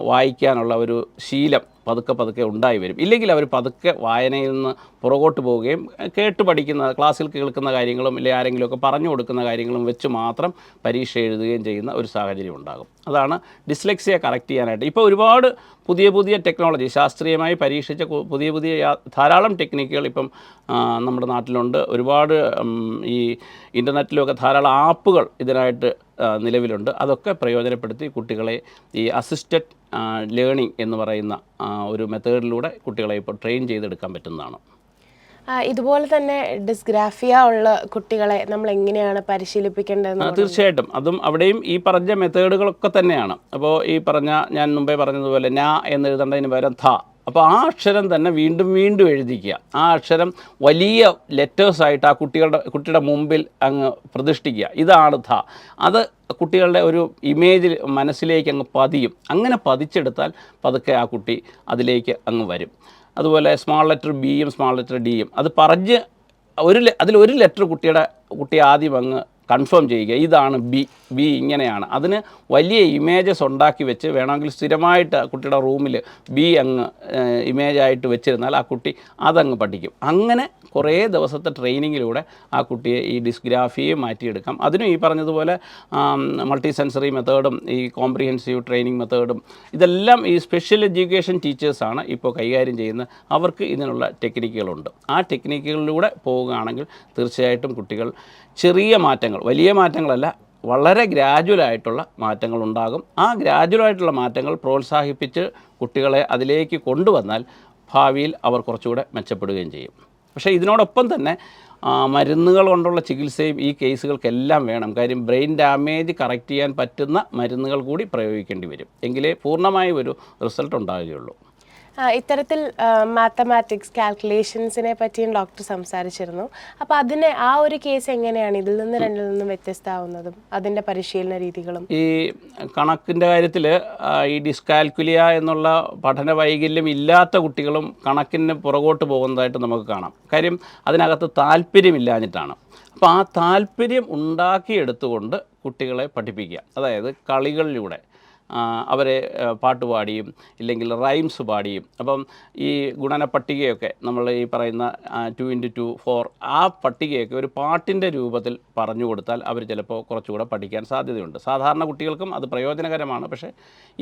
Speaker 2: വായിക്കാനുള്ള ഒരു ശീലം പതുക്കെ ഉണ്ടായി വരും. ഇല്ലെങ്കിൽ അവർ പതുക്കെ വായനയിൽ നിന്ന് പുറകോട്ട് പോവുകയും കേട്ട് പഠിക്കുന്ന ക്ലാസ്സിൽ കേൾക്കുന്ന കാര്യങ്ങളും അല്ലെങ്കിൽ ആരെങ്കിലുമൊക്കെ പറഞ്ഞു കൊടുക്കുന്ന കാര്യങ്ങളും വെച്ച് മാത്രം പരീക്ഷ എഴുതുകയും ചെയ്യുന്ന ഒരു സാഹചര്യം ഉണ്ടാകും. അതാണ് ഡിസ്ലെക്സിയ കറക്റ്റ് ചെയ്യാനായിട്ട് ഇപ്പോൾ ഒരുപാട് പുതിയ ടെക്നോളജി ശാസ്ത്രീയമായി പരീക്ഷിച്ച പുതിയ ധാരാളം ടെക്നിക്കുകൾ ഇപ്പം നമ്മുടെ നാട്ടിലുണ്ട്. ഒരുപാട് ഈ ഇൻ്റർനെറ്റിലൊക്കെ ധാരാളം ആപ്പുകൾ ഇതിനായിട്ട് നിലവിലുണ്ട്. അതൊക്കെ പ്രയോജനപ്പെടുത്തി കുട്ടികളെ ഈ അസിസ്റ്റഡ് ലേണിംഗ് എന്ന് പറയുന്ന ഒരു മെത്തേഡിലൂടെ കുട്ടികളെ ഇപ്പോൾ ട്രെയിൻ ചെയ്തെടുക്കാൻ പറ്റുന്നതാണ്.
Speaker 1: ഇതുപോലെ തന്നെ ഡിസ്ഗ്രാഫിയ ഉള്ള കുട്ടികളെ നമ്മൾ എങ്ങനെയാണ് പരിശീലിപ്പിക്കേണ്ടത്?
Speaker 2: തീർച്ചയായിട്ടും അവിടെയും ഈ പറഞ്ഞ മെത്തേഡുകളൊക്കെ തന്നെയാണ്. അപ്പോൾ ഈ ഞാൻ മുമ്പേ പറഞ്ഞതുപോലെ ന എന്ന് എഴുതേണ്ടതിന് പകരം ഥ. അപ്പോൾ ആ അക്ഷരം തന്നെ വീണ്ടും വീണ്ടും എഴുതിക്കുക. ആ അക്ഷരം വലിയ ലെറ്റേഴ്സായിട്ട് ആ കുട്ടിയുടെ മുമ്പിൽ അങ്ങ് പ്രതിഷ്ഠിക്കുക. ഇതാണ് ഥ. അത് കുട്ടികളുടെ ഒരു ഇമേജിൽ മനസ്സിലേക്ക് അങ്ങ് പതിയും. അങ്ങനെ പതിച്ചെടുത്താൽ പതുക്കെ ആ കുട്ടി അതിലേക്ക് അങ്ങ് വരും. അതുപോലെ സ്മാൾ ലെറ്റർ ബിയും സ്മാൾ ലെറ്റർ ഡിയും അത് പറഞ്ഞ് അതിലൊരു ലെറ്റർ കുട്ടി ആദ്യം അങ്ങ് കൺഫേം ചെയ്യുക. ഇതാണ് ബി ഇങ്ങനെയാണ്. അതിന് വലിയ ഇമേജസ് ഉണ്ടാക്കി വെച്ച് വേണമെങ്കിൽ സ്ഥിരമായിട്ട് കുട്ടിയുടെ റൂമിൽ ബി അങ്ങ് ഇമേജായിട്ട് വെച്ചിരുന്നാൽ ആ കുട്ടി അതങ്ങ് പഠിക്കും. അങ്ങനെ കുറേ ദിവസത്തെ ട്രെയിനിങ്ങിലൂടെ ആ കുട്ടിയെ ഈ ഡിസ്ഗ്രാഫിയെ മാറ്റിയെടുക്കാം. അതിനും ഈ പറഞ്ഞതുപോലെ മൾട്ടി സെൻസറി മെത്തേഡും ഈ കോംപ്രിഹെൻസീവ് ട്രെയിനിങ് മെത്തേഡും ഇതെല്ലാം ഈ സ്പെഷ്യൽ എഡ്യൂക്കേഷൻ ടീച്ചേഴ്സാണ് ഇപ്പോൾ കൈകാര്യം ചെയ്യുന്നത്. അവർക്ക് ഇതിനുള്ള ടെക്നിക്കുകളുണ്ട്. ആ ടെക്നിക്കുകളിലൂടെ പോവുകയാണെങ്കിൽ തീർച്ചയായിട്ടും കുട്ടികൾ ചെറിയ മാറ്റങ്ങൾ, വലിയ മാറ്റങ്ങളല്ല, വളരെ ഗ്രാജുവലായിട്ടുള്ള മാറ്റങ്ങൾ ഉണ്ടാകും. ആ ഗ്രാജുവലായിട്ടുള്ള മാറ്റങ്ങൾ പ്രോത്സാഹിപ്പിച്ച് കുട്ടികളെ അതിലേക്ക് കൊണ്ടുവന്നാൽ ഭാവിയിൽ അവർ കുറച്ചുകൂടെ മെച്ചപ്പെടുകയും ചെയ്യും. പക്ഷേ ഇതിനോടൊപ്പം തന്നെ മരുന്നുകൾ കൊണ്ടുള്ള ചികിത്സയും ഈ കേസുകൾക്കെല്ലാം വേണം. കാര്യം ബ്രെയിൻ ഡാമേജ് കറക്റ്റ് ചെയ്യാൻ പറ്റുന്ന മരുന്നുകൾ കൂടി പ്രയോഗിക്കേണ്ടി വരും. എങ്കിലേ പൂർണ്ണമായി ഒരു റിസൾട്ട് ഉണ്ടാകുകയുള്ളൂ.
Speaker 1: ഇത്തരത്തിൽ മാത്തമാറ്റിക്സ് കാൽക്കുലേഷൻസിനെ പറ്റിയും ഡോക്ടർ സംസാരിച്ചിരുന്നു. അപ്പോൾ ആ ഒരു കേസ് എങ്ങനെയാണ് രണ്ടിൽ നിന്നും വ്യത്യസ്തമാവുന്നതും അതിൻ്റെ പരിശീലന രീതികളും?
Speaker 2: ഈ കണക്കിൻ്റെ കാര്യത്തിൽ ഈ ഡിസ്കാൽക്കുലിയ എന്നുള്ള പഠന വൈകല്യം ഇല്ലാത്ത കുട്ടികളും കണക്കിന് പുറകോട്ട് പോകുന്നതായിട്ട് നമുക്ക് കാണാം. കാര്യം അതിനകത്ത് താല്പര്യമില്ലാഞ്ഞിട്ടാണ്. അപ്പോൾ ആ താല്പര്യം ഉണ്ടാക്കിയെടുത്തുകൊണ്ട് കുട്ടികളെ പഠിപ്പിക്കുക. അതായത് കളികളിലൂടെ അവരെ പാട്ടുപാടിയും ഇല്ലെങ്കിൽ റൈംസ് പാടിയും. അപ്പം ഈ ഗുണന പട്ടികയൊക്കെ നമ്മൾ ഈ പറയുന്ന 2 × 2 4 ആ പട്ടികയൊക്കെ ഒരു പാട്ടിൻ്റെ രൂപത്തിൽ പറഞ്ഞു കൊടുത്താൽ അവർ ചിലപ്പോൾ കുറച്ചുകൂടെ പഠിക്കാൻ സാധ്യതയുണ്ട്. സാധാരണ കുട്ടികൾക്കും അത് പ്രയോജനകരമാണ്. പക്ഷേ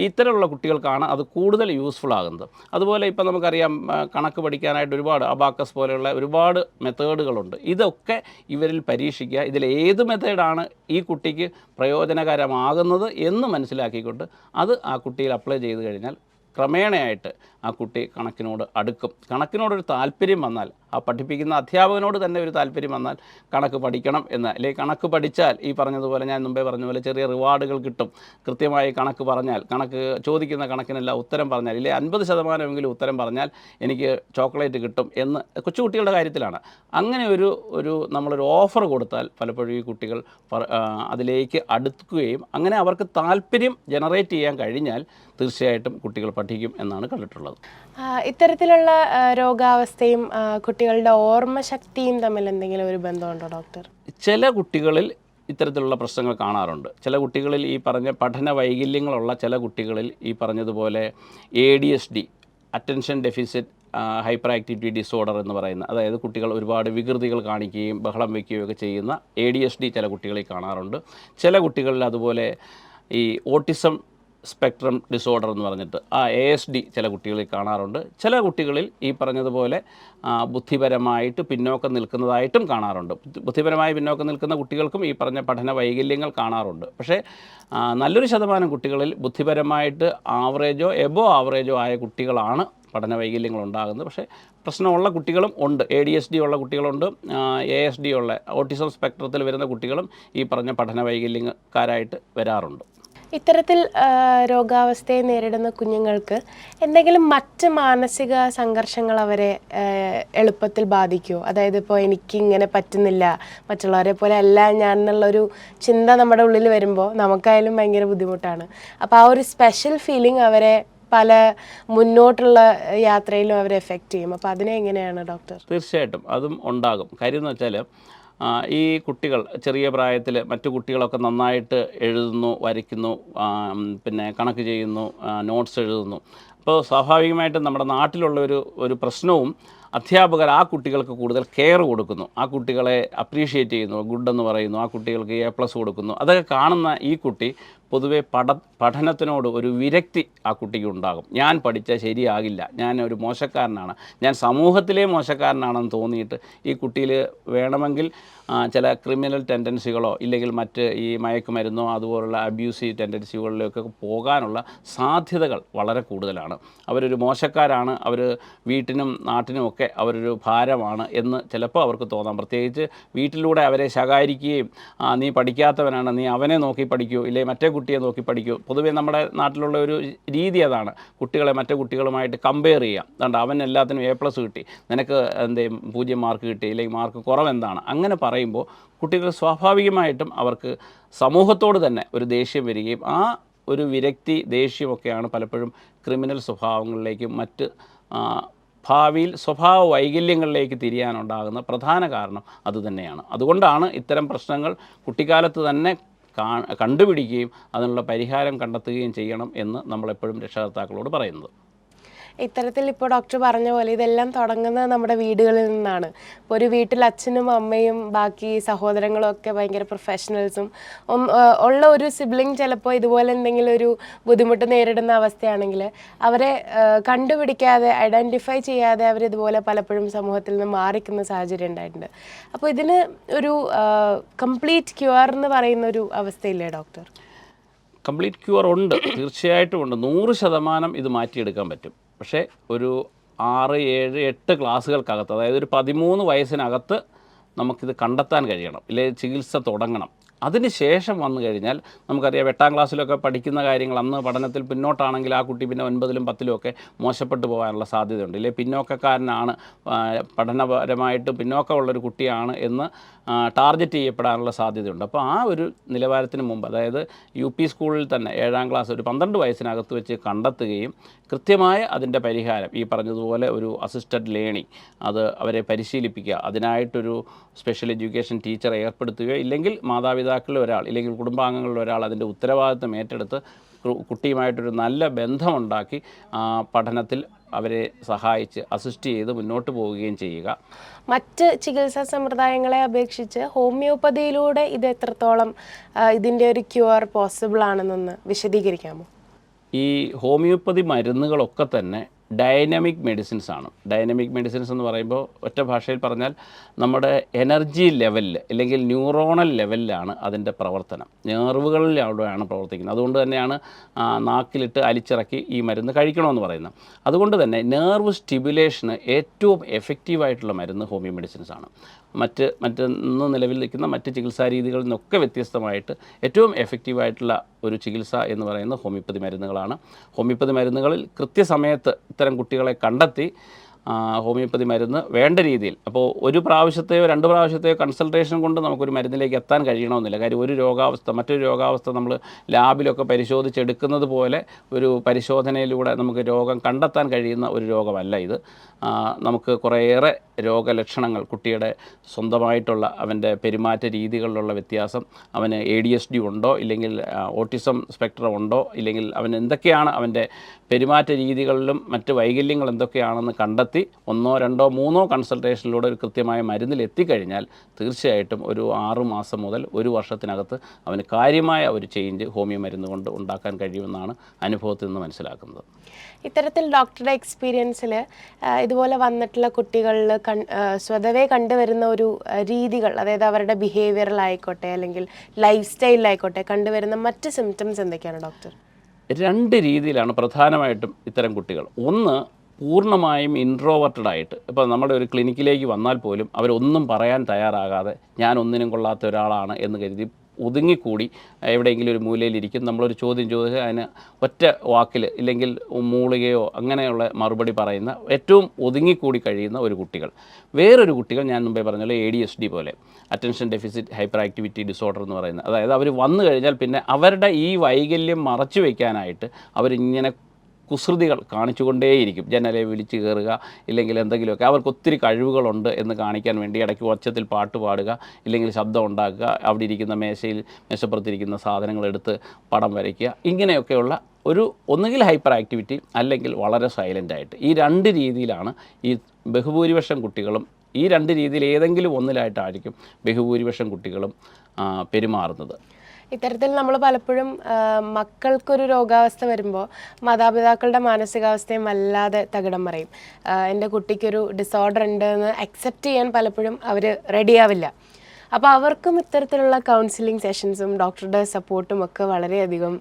Speaker 2: ഇത്തരമുള്ള കുട്ടികൾക്കാണ് അത് കൂടുതൽ യൂസ്ഫുൾ ആകുന്നത്. അതുപോലെ ഇപ്പം നമുക്കറിയാം കണക്ക് പഠിക്കാനായിട്ട് ഒരുപാട് അബാക്കസ് പോലെയുള്ള ഒരുപാട് മെത്തേഡുകളുണ്ട്. ഇതൊക്കെ ഇവരിൽ പരീക്ഷിക്കുക. ഇതിലേത് മെത്തേഡാണ് ഈ കുട്ടിക്ക് പ്രയോജനകരമാകുന്നത് എന്ന് മനസ്സിലാക്കിക്കൊണ്ട് അത് ആ കുട്ടിയിൽ അപ്ലൈ ചെയ്ത് കഴിഞ്ഞാൽ ക്രമേണയായിട്ട് ആ കുട്ടി കണക്കിനോട് അടുക്കും. കണക്കിനോടൊരു താല്പര്യം വന്നാൽ, ആ പഠിപ്പിക്കുന്ന അധ്യാപകനോട് തന്നെ ഒരു താല്പര്യം വന്നാൽ കണക്ക് പഠിക്കണം എന്ന്, അല്ലെങ്കിൽ കണക്ക് പഠിച്ചാൽ ഈ പറഞ്ഞതുപോലെ ഞാൻ മുമ്പേ പറഞ്ഞ പോലെ ചെറിയ റിവാർഡുകൾ കിട്ടും. കൃത്യമായി കണക്ക് പറഞ്ഞാൽ, കണക്ക് ചോദിക്കുന്ന കണക്കിനെല്ലാം ഉത്തരം പറഞ്ഞാൽ, ഇല്ലേ 50% ഉത്തരം പറഞ്ഞാൽ എനിക്ക് ചോക്ലേറ്റ് കിട്ടും എന്ന് കൊച്ചുകുട്ടികളുടെ കാര്യത്തിലാണ്. അങ്ങനെ ഒരു നമ്മളൊരു ഓഫർ കൊടുത്താൽ പലപ്പോഴും ഈ കുട്ടികൾ അതിലേക്ക് അടുക്കുകയും അങ്ങനെ അവർക്ക് താല്പര്യം ജനറേറ്റ് ചെയ്യാൻ കഴിഞ്ഞാൽ തീർച്ചയായിട്ടും കുട്ടികൾ പഠിക്കും എന്നാണ് കണ്ടിട്ടുള്ളത്.
Speaker 1: ഇത്തരത്തിലുള്ള രോഗാവസ്ഥയും കുട്ടികളുടെ ഓർമ്മശക്തിയും തമ്മിൽ എന്തെങ്കിലും ഒരു ബന്ധമുണ്ടോ ഡോക്ടർ?
Speaker 2: ചില കുട്ടികളിൽ ഇത്തരത്തിലുള്ള പ്രശ്നങ്ങൾ കാണാറുണ്ട്. ചില കുട്ടികളിൽ ഈ പറഞ്ഞ പഠന വൈകല്യങ്ങളുള്ള ചില കുട്ടികളിൽ ഈ പറഞ്ഞതുപോലെ ADHD, attention deficit hyper activity disorder എന്ന് പറയുന്ന, അതായത് കുട്ടികൾ ഒരുപാട് വികൃതികൾ കാണിക്കുകയും ബഹളം വയ്ക്കുകയും ഒക്കെ ചെയ്യുന്ന ADHD ചില കുട്ടികളിൽ കാണാറുണ്ട്. ചില കുട്ടികളിൽ അതുപോലെ ഈ ഓട്ടിസം സ്പെക്ട്രം ഡിസോർഡർ എന്ന് പറഞ്ഞിട്ട് ASD ചില കുട്ടികളിൽ കാണാറുണ്ട്. ചില കുട്ടികളിൽ ഈ പറഞ്ഞതുപോലെ ബുദ്ധിപരമായിട്ട് പിന്നോക്കം നിൽക്കുന്നതായിട്ടും കാണാറുണ്ട്. ബുദ്ധിപരമായി പിന്നോക്കം നിൽക്കുന്ന കുട്ടികൾക്കും ഈ പറഞ്ഞ പഠന വൈകല്യങ്ങൾ കാണാറുണ്ട്. പക്ഷേ നല്ലൊരു ശതമാനം കുട്ടികളിൽ ബുദ്ധിപരമായിട്ട് ആവറേജോ എബോ ആവറേജോ ആയ കുട്ടികളാണ് പഠന വൈകല്യങ്ങൾ ഉണ്ടാകുന്നത്. പക്ഷേ പ്രശ്നമുള്ള കുട്ടികളും ഉണ്ട്. ADHD ഉള്ള കുട്ടികളുണ്ട്, ASD ഉള്ള ഓട്ടിസം സ്പെക്ട്രത്തിൽ വരുന്ന കുട്ടികളും ഈ പറഞ്ഞ പഠന വൈകല്യക്കാരായിട്ട് വരാറുണ്ട്.
Speaker 1: ഇത്തരത്തിൽ രോഗാവസ്ഥയെ നേരിടുന്ന കുഞ്ഞുങ്ങൾക്ക് എന്തെങ്കിലും മറ്റ് മാനസിക സംഘർഷങ്ങൾ അവരെ എളുപ്പത്തിൽ ബാധിക്കുമോ? അതായത് ഇപ്പോൾ എനിക്കിങ്ങനെ പറ്റുന്നില്ല, മറ്റുള്ളവരെ പോലെ അല്ല ഞാൻ എന്നുള്ളൊരു ചിന്ത നമ്മുടെ ഉള്ളിൽ വരുമ്പോൾ നമുക്കായാലും ഭയങ്കര ബുദ്ധിമുട്ടാണ്. അപ്പോൾ ആ ഒരു സ്പെഷ്യൽ ഫീലിംഗ് അവരെ പല മുന്നോട്ടുള്ള യാത്രയിലും അവരെ എഫക്റ്റ് ചെയ്യും. അപ്പോൾ അതിനെ എങ്ങനെയാണ് ഡോക്ടർ?
Speaker 2: തീർച്ചയായിട്ടും അതും ഉണ്ടാകും. കാര്യം എന്ന് വെച്ചാൽ ഈ കുട്ടികൾ ചെറിയ പ്രായത്തിൽ മറ്റു കുട്ടികളൊക്കെ നന്നായിട്ട് എഴുതുന്നു, വരയ്ക്കുന്നു, പിന്നെ കണക്ക് ചെയ്യുന്നു, നോട്ട്സ് എഴുതുന്നു. അപ്പോൾ സ്വാഭാവികമായിട്ടും നമ്മുടെ നാട്ടിലുള്ള ഒരു പ്രശ്നവും അധ്യാപകർ ആ കുട്ടികൾക്ക് കൂടുതൽ കെയർ കൊടുക്കുന്നു, ആ കുട്ടികളെ അപ്രീഷിയേറ്റ് ചെയ്യുന്നു, ഗുഡ് പറയുന്നു, ആ കുട്ടികൾക്ക് A+ കൊടുക്കുന്നു. അതൊക്കെ കാണുന്ന ഈ കുട്ടി പൊതുവെ പഠനത്തിനോട് ഒരു വിരക്തി ആ കുട്ടിക്ക് ഉണ്ടാകും. ഞാൻ പഠിച്ചാൽ ശരിയാകില്ല, ഞാൻ ഒരു മോശക്കാരനാണ്, ഞാൻ സമൂഹത്തിലെ മോശക്കാരനാണെന്ന് തോന്നിയിട്ട് ഈ കുട്ടിയിൽ വേണമെങ്കിൽ ചില ക്രിമിനൽ ടെൻഡൻസികളോ ഇല്ലെങ്കിൽ മറ്റ് ഈ മയക്കുമരുന്നോ അതുപോലുള്ള അബ്യൂസീവ് ടെൻഡൻസികളിലൊക്കെ പോകാനുള്ള സാധ്യതകൾ വളരെ കൂടുതലാണ്. അവരൊരു മോശക്കാരാണ്, അവർ വീട്ടിനും നാട്ടിനുമൊക്കെ അവരൊരു ഭാരമാണ് എന്ന് ചിലപ്പോൾ അവർക്ക് തോന്നാം. പ്രത്യേകിച്ച് വീട്ടിലൂടെ അവരെ ശകാരിക്കുകയും നീ പഠിക്കാത്തവനാണ്, നീ അവനെ നോക്കി പഠിക്കൂ, ഇല്ലേ മറ്റേ കുട്ടിയെ നോക്കി പഠിക്കൂ. പൊതുവേ നമ്മുടെ നാട്ടിലുള്ള ഒരു രീതി അതാണ്, കുട്ടികളെ മറ്റു കുട്ടികളുമായിട്ട് കമ്പയർ ചെയ്യാം. അതുകൊണ്ട് അവൻ എല്ലാത്തിനും A+ കിട്ടി, നിനക്ക് 0 മാർക്ക് കിട്ടി, ഇല്ലെങ്കിൽ മാർക്ക് കുറവെന്താണ്, അങ്ങനെ പറയുമ്പോൾ കുട്ടികൾ സ്വാഭാവികമായിട്ടും അവർക്ക് സമൂഹത്തോട് തന്നെ ഒരു ദേഷ്യം വരികയും ആ ഒരു വിരക്തി ദേഷ്യമൊക്കെയാണ് പലപ്പോഴും ക്രിമിനൽ സ്വഭാവങ്ങളിലേക്കും മറ്റ് ഭാവിയിൽ സ്വഭാവ വൈകല്യങ്ങളിലേക്ക് തിരിയാനുണ്ടാകുന്ന പ്രധാന കാരണം അതുതന്നെയാണ്. അതുകൊണ്ടാണ് ഇത്തരം പ്രശ്നങ്ങൾ കുട്ടിക്കാലത്ത് തന്നെ കണ്ടുപിടിക്കുകയും അതിനുള്ള പരിഹാരം കണ്ടെത്തുകയും ചെയ്യണം എന്ന് നമ്മളെപ്പോഴും രക്ഷകർത്താക്കളോട് പറയുന്നത്.
Speaker 1: ഇത്തരത്തിൽ ഇപ്പോൾ ഡോക്ടർ പറഞ്ഞ പോലെ ഇതെല്ലാം തുടങ്ങുന്നത് നമ്മുടെ വീടുകളിൽ നിന്നാണ്. ഇപ്പോൾ ഒരു വീട്ടിൽ അച്ഛനും അമ്മയും ബാക്കി സഹോദരങ്ങളും ഒക്കെ ഭയങ്കര പ്രൊഫഷണൽസും ഉള്ള ഒരു സിബ്ലിംഗ് ചിലപ്പോൾ ഇതുപോലെ എന്തെങ്കിലും ഒരു ബുദ്ധിമുട്ട് നേരിടുന്ന അവസ്ഥയാണെങ്കിൽ അവരെ കണ്ടുപിടിക്കാതെ ഐഡൻറ്റിഫൈ ചെയ്യാതെ അവരിതുപോലെ പലപ്പോഴും സമൂഹത്തിൽ നിന്ന് മാറിക്കുന്ന സാഹചര്യം ഉണ്ടായിട്ടുണ്ട്. അപ്പോൾ ഇതിന് ഒരു കംപ്ലീറ്റ് ക്യൂർ എന്ന് പറയുന്ന ഒരു അവസ്ഥയില്ലേ ഡോക്ടർ?
Speaker 2: കംപ്ലീറ്റ് ക്യൂർ ഉണ്ട്, തീർച്ചയായിട്ടും ഉണ്ട്. 100% ഇത് മാറ്റിയെടുക്കാൻ പറ്റും. പക്ഷേ ഒരു 6, 7, 8 ക്ലാസ്സുകൾക്കകത്ത്, അതായത് ഒരു 13 വയസ്സിനകത്ത് നമുക്കിത് കണ്ടെത്താൻ കഴിയണം, ഇല്ലെങ്കിൽ ചികിത്സ തുടങ്ങണം. അതിന് ശേഷം വന്നു കഴിഞ്ഞാൽ നമുക്കറിയാം 8ാം ക്ലാസ്സിലൊക്കെ പഠിക്കുന്ന കാര്യങ്ങൾ അന്ന് പഠനത്തിൽ പിന്നോട്ടാണെങ്കിൽ ആ കുട്ടി പിന്നെ 9ലും 10ലും ഒക്കെ മോശപ്പെട്ടു പോകാനുള്ള സാധ്യതയുണ്ട്. ഇല്ലേ പിന്നോക്കക്കാരനാണ്, പഠനപരമായിട്ട് പിന്നോക്കമുള്ളൊരു കുട്ടിയാണ് എന്ന് ടാർഗറ്റ് ചെയ്യപ്പെടാനുള്ള സാധ്യതയുണ്ട്. അപ്പോൾ ആ ഒരു നിലവാരത്തിന് മുമ്പ്, അതായത് UP സ്കൂളിൽ തന്നെ 7ാം ക്ലാസ് ഒരു 12 വയസ്സിനകത്ത് വെച്ച് കണ്ടെത്തുകയും കൃത്യമായ അതിൻ്റെ പരിഹാരം ഈ പറഞ്ഞതുപോലെ ഒരു അസിസ്റ്റഡ് ലേണിംഗ് അത് അവരെ പരിശീലിപ്പിക്കുക, അതിനായിട്ടൊരു സ്പെഷ്യൽ എഡ്യൂക്കേഷൻ ടീച്ചറെ ഏർപ്പെടുത്തുകയോ ഇല്ലെങ്കിൽ മാതാപിതാക്കളിൽ ഒരാൾ ഇല്ലെങ്കിൽ കുടുംബാംഗങ്ങളിൽ ഒരാൾ അതിൻ്റെ ഉത്തരവാദിത്വം ഏറ്റെടുത്ത് കുട്ടിയുമായിട്ടൊരു നല്ല ബന്ധമുണ്ടാക്കി പഠനത്തിൽ അവരെ സഹായിച്ച് അസിസ്റ്റ് ചെയ്ത് മുന്നോട്ട് പോവുകയും ചെയ്യുക.
Speaker 1: മറ്റ് ചികിത്സാ സമ്പ്രദായങ്ങളെ അപേക്ഷിച്ച് ഹോമിയോപ്പതിയിലൂടെ ഇത് എത്രത്തോളം ഇതിൻ്റെ ഒരു ക്യൂർ പോസിബിൾ ആണെന്നൊന്ന് വിശദീകരിക്കാമോ?
Speaker 2: ഈ ഹോമിയോപ്പതി മരുന്നുകളൊക്കെ തന്നെ ഡൈനാമിക് മെഡിസിൻസ് ആണ്. ഡൈനാമിക് മെഡിസിൻസ് എന്ന് പറയുമ്പോൾ ഒറ്റ ഭാഷയിൽ പറഞ്ഞാൽ നമ്മുടെ എനർജി ലെവലിൽ അല്ലെങ്കിൽ ന്യൂറോണൽ ലെവലിലാണ് അതിൻ്റെ പ്രവർത്തനം, നെർവുകളിലാണ് പ്രവർത്തിക്കുന്നത്. അതുകൊണ്ട് തന്നെയാണ് നാക്കിലിട്ട് അലിച്ചിറക്കി ഈ മരുന്ന് കഴിക്കണമെന്ന് പറയുന്നത്. അതുകൊണ്ട് തന്നെ നെർവ് സ്റ്റിമുലേഷന് ഏറ്റവും എഫക്റ്റീവായിട്ടുള്ള മരുന്ന് ഹോമിയോ മെഡിസിൻസ് ആണ്. മറ്റൊന്ന് നിലവിൽ നിൽക്കുന്ന മറ്റ് ചികിത്സാ രീതികളിൽ നിന്നൊക്കെ വ്യത്യസ്തമായിട്ട് ഏറ്റവും എഫക്റ്റീവായിട്ടുള്ള ഒരു ചികിത്സ എന്ന് പറയുന്നത് ഹോമിയോപ്പതി മരുന്നുകളാണ്. ഹോമിയോപ്പതി മരുന്നുകളിൽ കൃത്യസമയത്ത് ഇത്തരം കുട്ടികളെ കണ്ടെത്തി ഹോമിയോപ്പതി മരുന്ന് വേണ്ട രീതിയിൽ, അപ്പോൾ ഒരു പ്രാവശ്യത്തെയോ 2 പ്രാവശ്യത്തെയോ കൺസൾട്ടേഷൻ കൊണ്ട് നമുക്കൊരു മരുന്നിലേക്ക് എത്താൻ കഴിയണമെന്നില്ല. കാര്യം ഒരു രോഗാവസ്ഥ മറ്റൊരു രോഗാവസ്ഥ നമ്മൾ ലാബിലൊക്കെ പരിശോധിച്ചെടുക്കുന്നത് പോലെ ഒരു പരിശോധനയിലൂടെ നമുക്ക് രോഗം കണ്ടെത്താൻ കഴിയുന്ന ഒരു രോഗമല്ല ഇത്. നമുക്ക് കുറേയേറെ രോഗലക്ഷണങ്ങൾ, കുട്ടിയുടെ സ്വന്തമായിട്ടുള്ള അവൻ്റെ പെരുമാറ്റ രീതികളിലുള്ള വ്യത്യാസം, അവന് ADHD ഉണ്ടോ ഇല്ലെങ്കിൽ ഓട്ടിസം സ്പെക്ട്രം ഉണ്ടോ ഇല്ലെങ്കിൽ അവൻ എന്തൊക്കെയാണ് അവൻ്റെ പെരുമാറ്റ രീതികളിലും മറ്റ് വൈകല്യങ്ങൾ എന്തൊക്കെയാണെന്ന് കണ്ടെത്തി കണ്ടെത്തി 1, 2, 3 കൺസൾട്ടേഷനിലൂടെ ഒരു കൃത്യമായ മരുന്നിൽ എത്തിക്കഴിഞ്ഞാൽ തീർച്ചയായിട്ടും ഒരു 6 മാസം മുതൽ 1 വർഷത്തിനകത്ത് അവന് കാര്യമായ ഒരു ചേഞ്ച് ഹോമിയോ മരുന്ന് കൊണ്ട് ഉണ്ടാക്കാൻ കഴിയുമെന്നാണ് അനുഭവത്തിൽ നിന്ന് മനസ്സിലാക്കുന്നത്.
Speaker 1: ഇത്തരത്തിൽ ഡോക്ടറുടെ എക്സ്പീരിയൻസിൽ ഇതുപോലെ വന്നിട്ടുള്ള കുട്ടികളിൽ സ്വതവേ കണ്ടുവരുന്ന ഒരു രീതികൾ, അതായത് അവരുടെ ബിഹേവിയറിലായിക്കോട്ടെ അല്ലെങ്കിൽ ലൈഫ് സ്റ്റൈലിലായിക്കോട്ടെ കണ്ടുവരുന്ന മറ്റ് സിംറ്റംസ് എന്തൊക്കെയാണ് ഡോക്ടർ?
Speaker 2: 2 രീതിയിലാണ് പ്രധാനമായിട്ടും ഇത്തരം കുട്ടികൾ. ഒന്ന്, പൂർണ്ണമായും ഇൻട്രോവേർട്ടഡ് ആയിട്ട്, ഇപ്പോൾ നമ്മുടെ ഒരു ക്ലിനിക്കിലേക്ക് വന്നാൽ പോലും അവരൊന്നും പറയാൻ തയ്യാറാകാതെ ഞാൻ ഒന്നിനും കൊള്ളാത്ത ഒരാളാണ് എന്ന് കരുതി ഒതുങ്ങിക്കൂടി എവിടെയെങ്കിലും ഒരു മൂലയിലിരിക്കും. നമ്മളൊരു ചോദ്യം ചോദിച്ചാൽ അതിന് ഒറ്റ വാക്കിൽ ഇല്ലെങ്കിൽ മൂളുകയോ അങ്ങനെയുള്ള മറുപടി പറയുന്ന ഏറ്റവും ഒതുങ്ങിക്കൂടി കഴിയുന്ന ഒരു കുട്ടികൾ. വേറൊരു കുട്ടികൾ ഞാൻ മുമ്പേ പറഞ്ഞ ADHD പോലെ, attention deficit hyper activity disorder എന്ന് പറയുന്നത്, അതായത് അവർ വന്നു കഴിഞ്ഞാൽ പിന്നെ അവരുടെ ഈ വൈകല്യം മറച്ചു വയ്ക്കാനായിട്ട് അവരിങ്ങനെ കുസൃതികൾ കാണിച്ചുകൊണ്ടേയിരിക്കും. ജനലെ വിളിച്ച് കയറുക, ഇല്ലെങ്കിൽ എന്തെങ്കിലുമൊക്കെ അവർക്ക് ഒത്തിരി കഴിവുകളുണ്ട് എന്ന് കാണിക്കാൻ വേണ്ടി ഇടയ്ക്ക് ഒച്ചത്തിൽ പാട്ട് പാടുക, ഇല്ലെങ്കിൽ ശബ്ദം ഉണ്ടാക്കുക, അവിടെ ഇരിക്കുന്ന മേശപ്പുറത്തിരിക്കുന്ന സാധനങ്ങൾ എടുത്ത് പടം വരയ്ക്കുക, ഇങ്ങനെയൊക്കെയുള്ള ഒരു ഒന്നുകിൽ ഹൈപ്പർ ആക്ടിവിറ്റി അല്ലെങ്കിൽ വളരെ സൈലൻ്റായിട്ട്. ഈ 2 രീതിയിലാണ് ഈ ബഹുഭൂരിപക്ഷം കുട്ടികളും, ഈ 2 രീതിയിൽ ഏതെങ്കിലും ഒന്നിലായിട്ടായിരിക്കും ബഹുഭൂരിപക്ഷം കുട്ടികളും പെരുമാറുന്നത്.
Speaker 1: ഇത്തരത്തിൽ നമ്മൾ പലപ്പോഴും മക്കൾക്കൊരു രോഗാവസ്ഥ വരുമ്പോൾ മാതാപിതാക്കളുടെ മാനസികാവസ്ഥയും വല്ലാതെ തകിടം മറിയും. എൻ്റെ കുട്ടിക്കൊരു ഡിസോർഡർ ഉണ്ട് എന്ന് അക്സെപ്റ്റ് ചെയ്യാൻ പലപ്പോഴും അവർ റെഡിയാവില്ല. അപ്പോൾ അവർക്കും ഇത്തരത്തിലുള്ള കൗൺസിലിംഗ് സെഷൻസും ഡോക്ടറുടെ സപ്പോർട്ടും ഒക്കെ വളരെയധികം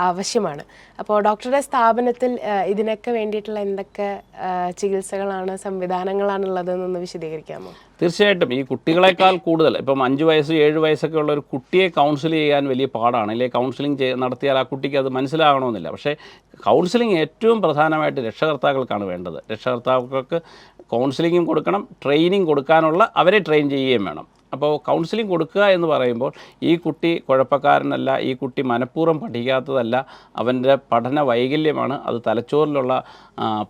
Speaker 1: ആവശ്യമാണ്. അപ്പോൾ ഡോക്ടറുടെ സ്ഥാപനത്തിൽ ഇതിനൊക്കെ വേണ്ടിയിട്ടുള്ള എന്തൊക്കെ ചികിത്സകളാണ്, സംവിധാനങ്ങളാണുള്ളതെന്നൊന്ന് വിശദീകരിക്കാമോ?
Speaker 2: തീർച്ചയായിട്ടും ഈ കുട്ടികളെക്കാൾ കൂടുതൽ ഇപ്പം 5 വയസ്സ് 7 വയസ്സൊക്കെ ഉള്ള ഒരു കുട്ടിയെ കൗൺസിൽ ചെയ്യാൻ വലിയ പാടാണ്. അല്ലെങ്കിൽ കൗൺസിലിംഗ് നടത്തിയാൽ ആ കുട്ടിക്ക് അത് മനസ്സിലാകണമെന്നില്ല. പക്ഷേ കൗൺസിലിംഗ് ഏറ്റവും പ്രധാനമായിട്ട് രക്ഷകർത്താക്കൾക്കാണ് വേണ്ടത്. രക്ഷകർത്താക്കൾക്ക് കൗൺസിലിംഗും കൊടുക്കണം, ട്രെയിനിങ് കൊടുക്കാനുള്ള അവരെ ട്രെയിൻ ചെയ്യുകയും വേണം. അപ്പോൾ കൗൺസിലിംഗ് കൊടുക്കുക എന്ന് പറയുമ്പോൾ ഈ കുട്ടി കുഴപ്പക്കാരനല്ല, ഈ കുട്ടി മനഃപൂർവ്വം പഠിക്കാത്തതല്ല, അവൻ്റെ പഠന വൈകല്യമാണ്, അത് തലച്ചോറിലുള്ള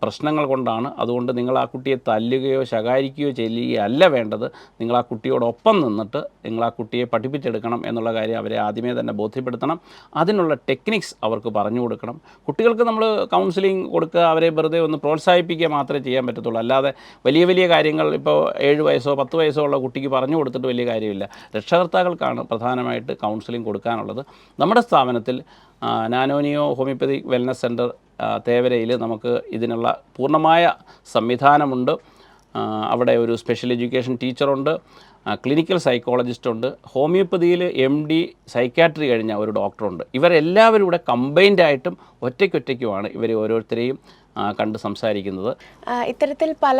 Speaker 2: പ്രശ്നങ്ങൾ കൊണ്ടാണ്. അതുകൊണ്ട് നിങ്ങൾ ആ കുട്ടിയെ തല്ലുകയോ ശകാരിക്കുകയോ ചെയ്യുകയല്ല വേണ്ടത്. നിങ്ങൾ ആ കുട്ടിയോടൊപ്പം നിന്നിട്ട് നിങ്ങൾ ആ കുട്ടിയെ പഠിപ്പിച്ചെടുക്കണം എന്നുള്ള കാര്യം അവരെ ആദ്യമേ തന്നെ ബോധ്യപ്പെടുത്തണം. അതിനുള്ള ടെക്നിക്സ് അവർക്ക് പറഞ്ഞു കൊടുക്കണം. കുട്ടികൾക്ക് നമ്മൾ കൗൺസിലിംഗ് കൊടുക്കുക, അവരെ വെറുതെ ഒന്ന് പ്രോത്സാഹിപ്പിക്കുക മാത്രമേ ചെയ്യാൻ പറ്റത്തുള്ളൂ. അല്ലാതെ വലിയ വലിയ കാര്യങ്ങൾ ഇപ്പോൾ 7 വയസ്സോ 10 വയസ്സോ ഉള്ള കുട്ടിക്ക് പറഞ്ഞു കൊടുത്തിട്ട് വലിയ കാര്യമില്ല. രക്ഷകർത്താക്കൾക്കാണ് പ്രധാനമായിട്ട് കൗൺസിലിംഗ് കൊടുക്കാനുള്ളത്. നമ്മുടെ സ്ഥാപനത്തിൽ നാനോനിയോ ഹോമിയോപ്പതിക് വെൽനസ് സെൻറ്റർ തേവരയിൽ നമുക്ക് ഇതിനുള്ള പൂർണ്ണമായ സംവിധാനമുണ്ട്. അവിടെ ഒരു സ്പെഷ്യൽ എഡ്യൂക്കേഷൻ ടീച്ചറുണ്ട്, ക്ലിനിക്കൽ സൈക്കോളജിസ്റ്റുണ്ട്, ഹോമിയോപ്പതിയിൽ MD സൈക്കാട്രി കഴിഞ്ഞ ഒരു ഡോക്ടറുണ്ട്. ഇവരെല്ലാവരും കൂടെ കമ്പൈൻഡായിട്ടും ഒറ്റയ്ക്കൊറ്റയ്ക്കുമാണ് ഇവർ ഓരോരുത്തരെയും കണ്ട് സംസാരിക്കുന്നത്.
Speaker 1: ഇത്തരത്തിൽ പല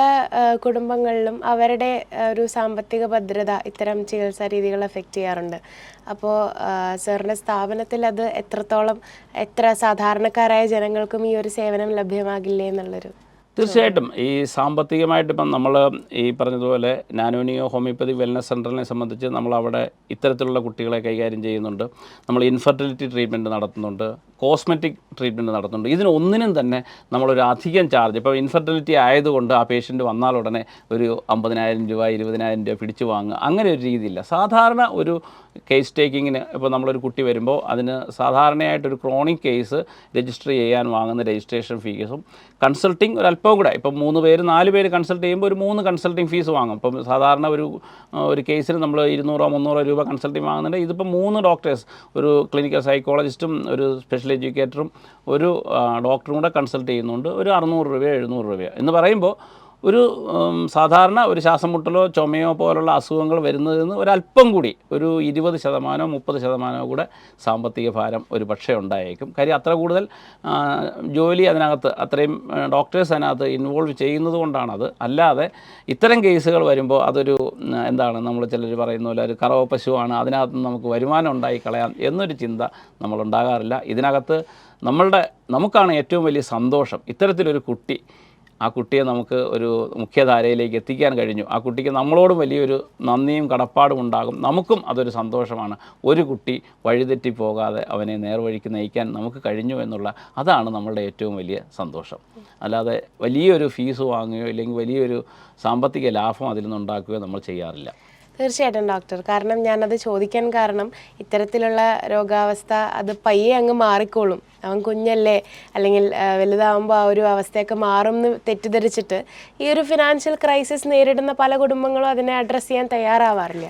Speaker 1: കുടുംബങ്ങളിലും അവരുടെ ഒരു സാമ്പത്തിക ഭദ്രത ഇത്തരം ചികിത്സാ രീതികൾ എഫക്റ്റ് ചെയ്യാറുണ്ട്. അപ്പോൾ സാറിൻ്റെ സ്ഥാപനത്തിൽ അത് എത്ര സാധാരണക്കാരായ ജനങ്ങൾക്കും ഈ ഒരു സേവനം ലഭ്യമാകില്ലേ എന്നുള്ളൊരു?
Speaker 2: തീർച്ചയായിട്ടും ഈ സാമ്പത്തികമായിട്ട് ഇപ്പം നമ്മൾ ഈ പറഞ്ഞതുപോലെ നാനോനിയോ ഹോമിയോപ്പതി വെൽനസ് സെൻറ്ററിനെ സംബന്ധിച്ച് നമ്മളവിടെ ഇത്തരത്തിലുള്ള കുട്ടികളെ കൈകാര്യം ചെയ്യുന്നുണ്ട്. നമ്മൾ ഇൻഫെർട്ടിലിറ്റി ട്രീറ്റ്മെൻറ്റ് നടത്തുന്നുണ്ട്, കോസ്മെറ്റിക് ട്രീറ്റ്മെൻറ്റ് നടത്തുന്നുണ്ട്. ഇതിനൊന്നിനും തന്നെ നമ്മളൊരു അധികം ചാർജ്, ഇപ്പോൾ ഇൻഫെർട്ടിലിറ്റി ആയതുകൊണ്ട് ആ പേഷ്യൻ്റ് വന്നാൽ ഉടനെ ഒരു 50,000 രൂപ 20,000 രൂപ പിടിച്ചു വാങ്ങുക, അങ്ങനെ ഒരു രീതിയില്ല. സാധാരണ ഒരു കേസ് ടേക്കിങ്ങിന് ഇപ്പോൾ നമ്മളൊരു കുട്ടി വരുമ്പോൾ അതിന് സാധാരണയായിട്ടൊരു ക്രോണിക് കേസ് രജിസ്റ്റർ ചെയ്യാൻ വാങ്ങുന്ന രജിസ്ട്രേഷൻ ഫീസും കൺസൾട്ടിങ് ഒരല്പം കൂടെ, ഇപ്പം 3 പേര് 4 പേര് കൺസൾട്ട് ചെയ്യുമ്പോൾ ഒരു 3 കൺസൾട്ടിങ് ഫീസ് വാങ്ങും. ഇപ്പം സാധാരണ ഒരു കേസിന് നമ്മൾ 200-300 രൂപ കൺസൾട്ടിങ് വാങ്ങുന്നുണ്ട്. ഇതിപ്പോൾ 3 ഡോക്ടേഴ്സ്, ഒരു ക്ലിനിക്കൽ സൈക്കോളജിസ്റ്റും ഒരു സ്പെഷ്യൽ എഡ്യൂക്കേറ്ററും ഒരു ഡോക്ടറും കൂടെ കൺസൾട്ട് ചെയ്യുന്നുണ്ട്. ഒരു 600 രൂപയോ 700 രൂപയോ എന്ന് പറയുമ്പോൾ ഒരു സാധാരണ ഒരു ശ്വാസം മുട്ടലോ ചുമയോ പോലുള്ള അസുഖങ്ങൾ വരുന്നതിൽ നിന്ന് ഒരല്പം കൂടി ഒരു 20% 30% കൂടെ സാമ്പത്തിക ഭാരം ഒരു പക്ഷേ ഉണ്ടായേക്കും. കാര്യം അത്ര കൂടുതൽ ജോലി അതിനകത്ത്, അത്രയും ഡോക്ടേഴ്സ് അതിനകത്ത് ഇൻവോൾവ് ചെയ്യുന്നത് കൊണ്ടാണത്. അല്ലാതെ ഇത്തരം കേസുകൾ വരുമ്പോൾ അതൊരു എന്താണ്, നമ്മൾ ചിലർ പറയുന്ന പോലെ ഒരു കറവ പശുവാണ്, അതിനകത്ത് നമുക്ക് വരുമാനം ഉണ്ടായി കളയാം എന്നൊരു ചിന്ത നമ്മളുണ്ടാകാറില്ല. ഇതിനകത്ത് നമുക്കാണ് ഏറ്റവും വലിയ സന്തോഷം. ഇത്തരത്തിലൊരു കുട്ടി, ആ കുട്ടിയെ നമുക്ക് ഒരു മുഖ്യധാരയിലേക്ക് എത്തിക്കാൻ കഴിഞ്ഞു. ആ കുട്ടിക്ക് നമ്മളോടും വലിയൊരു നന്ദിയും കടപ്പാടും ഉണ്ടാകും. നമുക്കും അതൊരു സന്തോഷമാണ്. ഒരു കുട്ടി വഴിതെറ്റി പോകാതെ അവനെ നേർവഴിക്ക് നയിക്കാൻ നമുക്ക് കഴിഞ്ഞു എന്നുള്ള, അതാണ് നമ്മളുടെ ഏറ്റവും വലിയ സന്തോഷം. അല്ലാതെ വലിയൊരു ഫീസ് വാങ്ങുകയോ ഇല്ലെങ്കിൽ വലിയൊരു സാമ്പത്തിക ലാഭം അതിൽ നിന്നുണ്ടാക്കുകയോ നമ്മൾ ചെയ്യാറില്ല.
Speaker 1: തീർച്ചയായിട്ടും ഡോക്ടർ, കാരണം ഞാനത് ചോദിക്കാൻ കാരണം ഇത്തരത്തിലുള്ള രോഗാവസ്ഥ അത് പയ്യെ അങ്ങ് മാറിക്കോളും, അവൻ കുഞ്ഞല്ലേ, അല്ലെങ്കിൽ വലുതാവുമ്പോൾ ആ ഒരു അവസ്ഥയൊക്കെ മാറും എന്ന് തെറ്റിദ്ധരിച്ചിട്ട് ഈ ഒരു ഫിനാൻഷ്യൽ ക്രൈസിസ് നേരിടുന്ന പല കുടുംബങ്ങളും അതിനെ അഡ്രസ്സ് ചെയ്യാൻ തയ്യാറാവാറില്ല.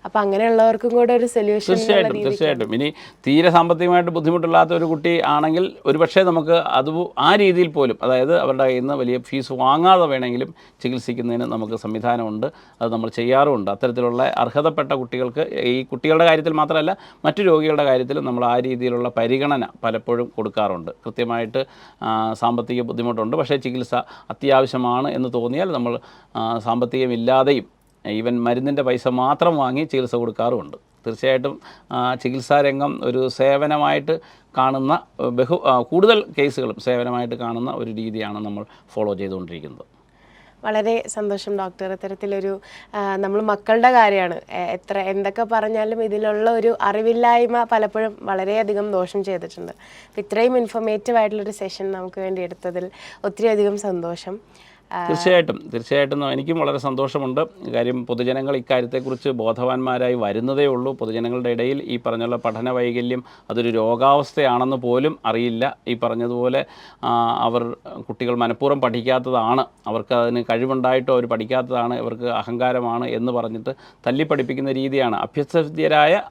Speaker 1: അപ്പം അങ്ങനെയുള്ളവർക്കും കൂടെ ഒരു സൊല്യൂഷൻ.
Speaker 2: തീർച്ചയായിട്ടും ഇനി തീരെ സാമ്പത്തികമായിട്ട് ബുദ്ധിമുട്ടില്ലാത്ത ഒരു കുട്ടി ആണെങ്കിൽ ഒരുപക്ഷെ നമുക്ക് അത് ആ രീതിയിൽ പോലും, അതായത് അവരുടെ കയ്യിൽ നിന്ന് വലിയ ഫീസ് വാങ്ങാതെ വേണമെങ്കിലും ചികിത്സിക്കുന്നതിന് നമുക്ക് സംവിധാനമുണ്ട്. അത് നമ്മൾ ചെയ്യാറുമുണ്ട്. അത്തരത്തിലുള്ള അർഹതപ്പെട്ട കുട്ടികൾക്ക്, ഈ കുട്ടികളുടെ കാര്യത്തിൽ മാത്രമല്ല മറ്റു രോഗികളുടെ കാര്യത്തിലും നമ്മൾ ആ രീതിയിലുള്ള പരിഗണന പലപ്പോഴും കൊടുക്കാറുണ്ട്. കൃത്യമായിട്ട് സാമ്പത്തിക ബുദ്ധിമുട്ടുണ്ട്, പക്ഷേ ചികിത്സ അത്യാവശ്യമാണ് എന്ന് തോന്നിയാൽ നമ്മൾ സാമ്പത്തികമില്ലാതെയും ഈവൻ മരുന്നിൻ്റെ പൈസ മാത്രം വാങ്ങി ചികിത്സ കൊടുക്കാറുമുണ്ട്. തീർച്ചയായിട്ടും ചികിത്സാരംഗം ഒരു സേവനമായിട്ട് കാണുന്ന കൂടുതൽ കേസുകളും സേവനമായിട്ട് കാണുന്ന ഒരു രീതിയാണ് നമ്മൾ ഫോളോ ചെയ്തുകൊണ്ടിരിക്കുന്നത്.
Speaker 1: വളരെ സന്തോഷം ഡോക്ടർ. ഇത്തരത്തിലൊരു നമ്മൾ മക്കളുടെ കാര്യമാണ്, എന്തൊക്കെ പറഞ്ഞാലും ഇതിലുള്ള ഒരു അറിവില്ലായ്മ പലപ്പോഴും വളരെയധികം ദോഷം ചെയ്തിട്ടുണ്ട്. അപ്പോൾ ഇത്രയും ഇൻഫോർമേറ്റീവ് ആയിട്ടുള്ളൊരു സെഷൻ നമുക്ക് വേണ്ടി എടുത്തതിൽ ഒത്തിരി അധികം സന്തോഷം.
Speaker 2: തീർച്ചയായിട്ടും എനിക്കും വളരെ സന്തോഷമുണ്ട്. കാര്യം പൊതുജനങ്ങൾ ഇക്കാര്യത്തെക്കുറിച്ച് ബോധവാന്മാരായി വരുന്നതേ ഉള്ളൂ. പൊതുജനങ്ങളുടെ ഇടയിൽ ഈ പറഞ്ഞുള്ള പഠന വൈകല്യം അതൊരു രോഗാവസ്ഥയാണെന്ന് പോലും അറിയില്ല. ഈ പറഞ്ഞതുപോലെ കുട്ടികൾ മനഃപൂർവ്വം പഠിക്കാത്തതാണ്, അവർക്ക് അതിന് കഴിവുണ്ടായിട്ടോ അവർ പഠിക്കാത്തതാണ്, ഇവർക്ക് അഹങ്കാരമാണ് എന്ന് പറഞ്ഞിട്ട് തല്ലിപ്പഠിപ്പിക്കുന്ന രീതിയാണ്. അഭ്യസ്തവിദ്യരായ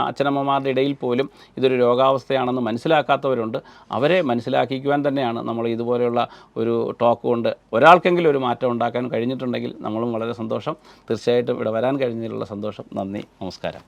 Speaker 2: അച്ഛനമ്മമാരുടെ ഇടയിൽ പോലും ഇതൊരു രോഗാവസ്ഥയാണെന്ന് മനസ്സിലാക്കാത്തവരുണ്ട്. അവരെ മനസ്സിലാക്കിക്കുവാൻ തന്നെയാണ് നമ്മൾ ഇതുപോലെയുള്ള ഒരു ടോക്ക് കൊണ്ട് ഒരാൾക്കെങ്കിലും ഒരു മാറ്റം ഉണ്ടാക്കാൻ കഴിഞ്ഞിട്ടുണ്ടെങ്കിൽ നമ്മളും വളരെ സന്തോഷം. തീർച്ചയായിട്ടും ഇവിടെ വരാൻ കഴിഞ്ഞതിലുള്ള സന്തോഷം. നന്ദി, നമസ്കാരം.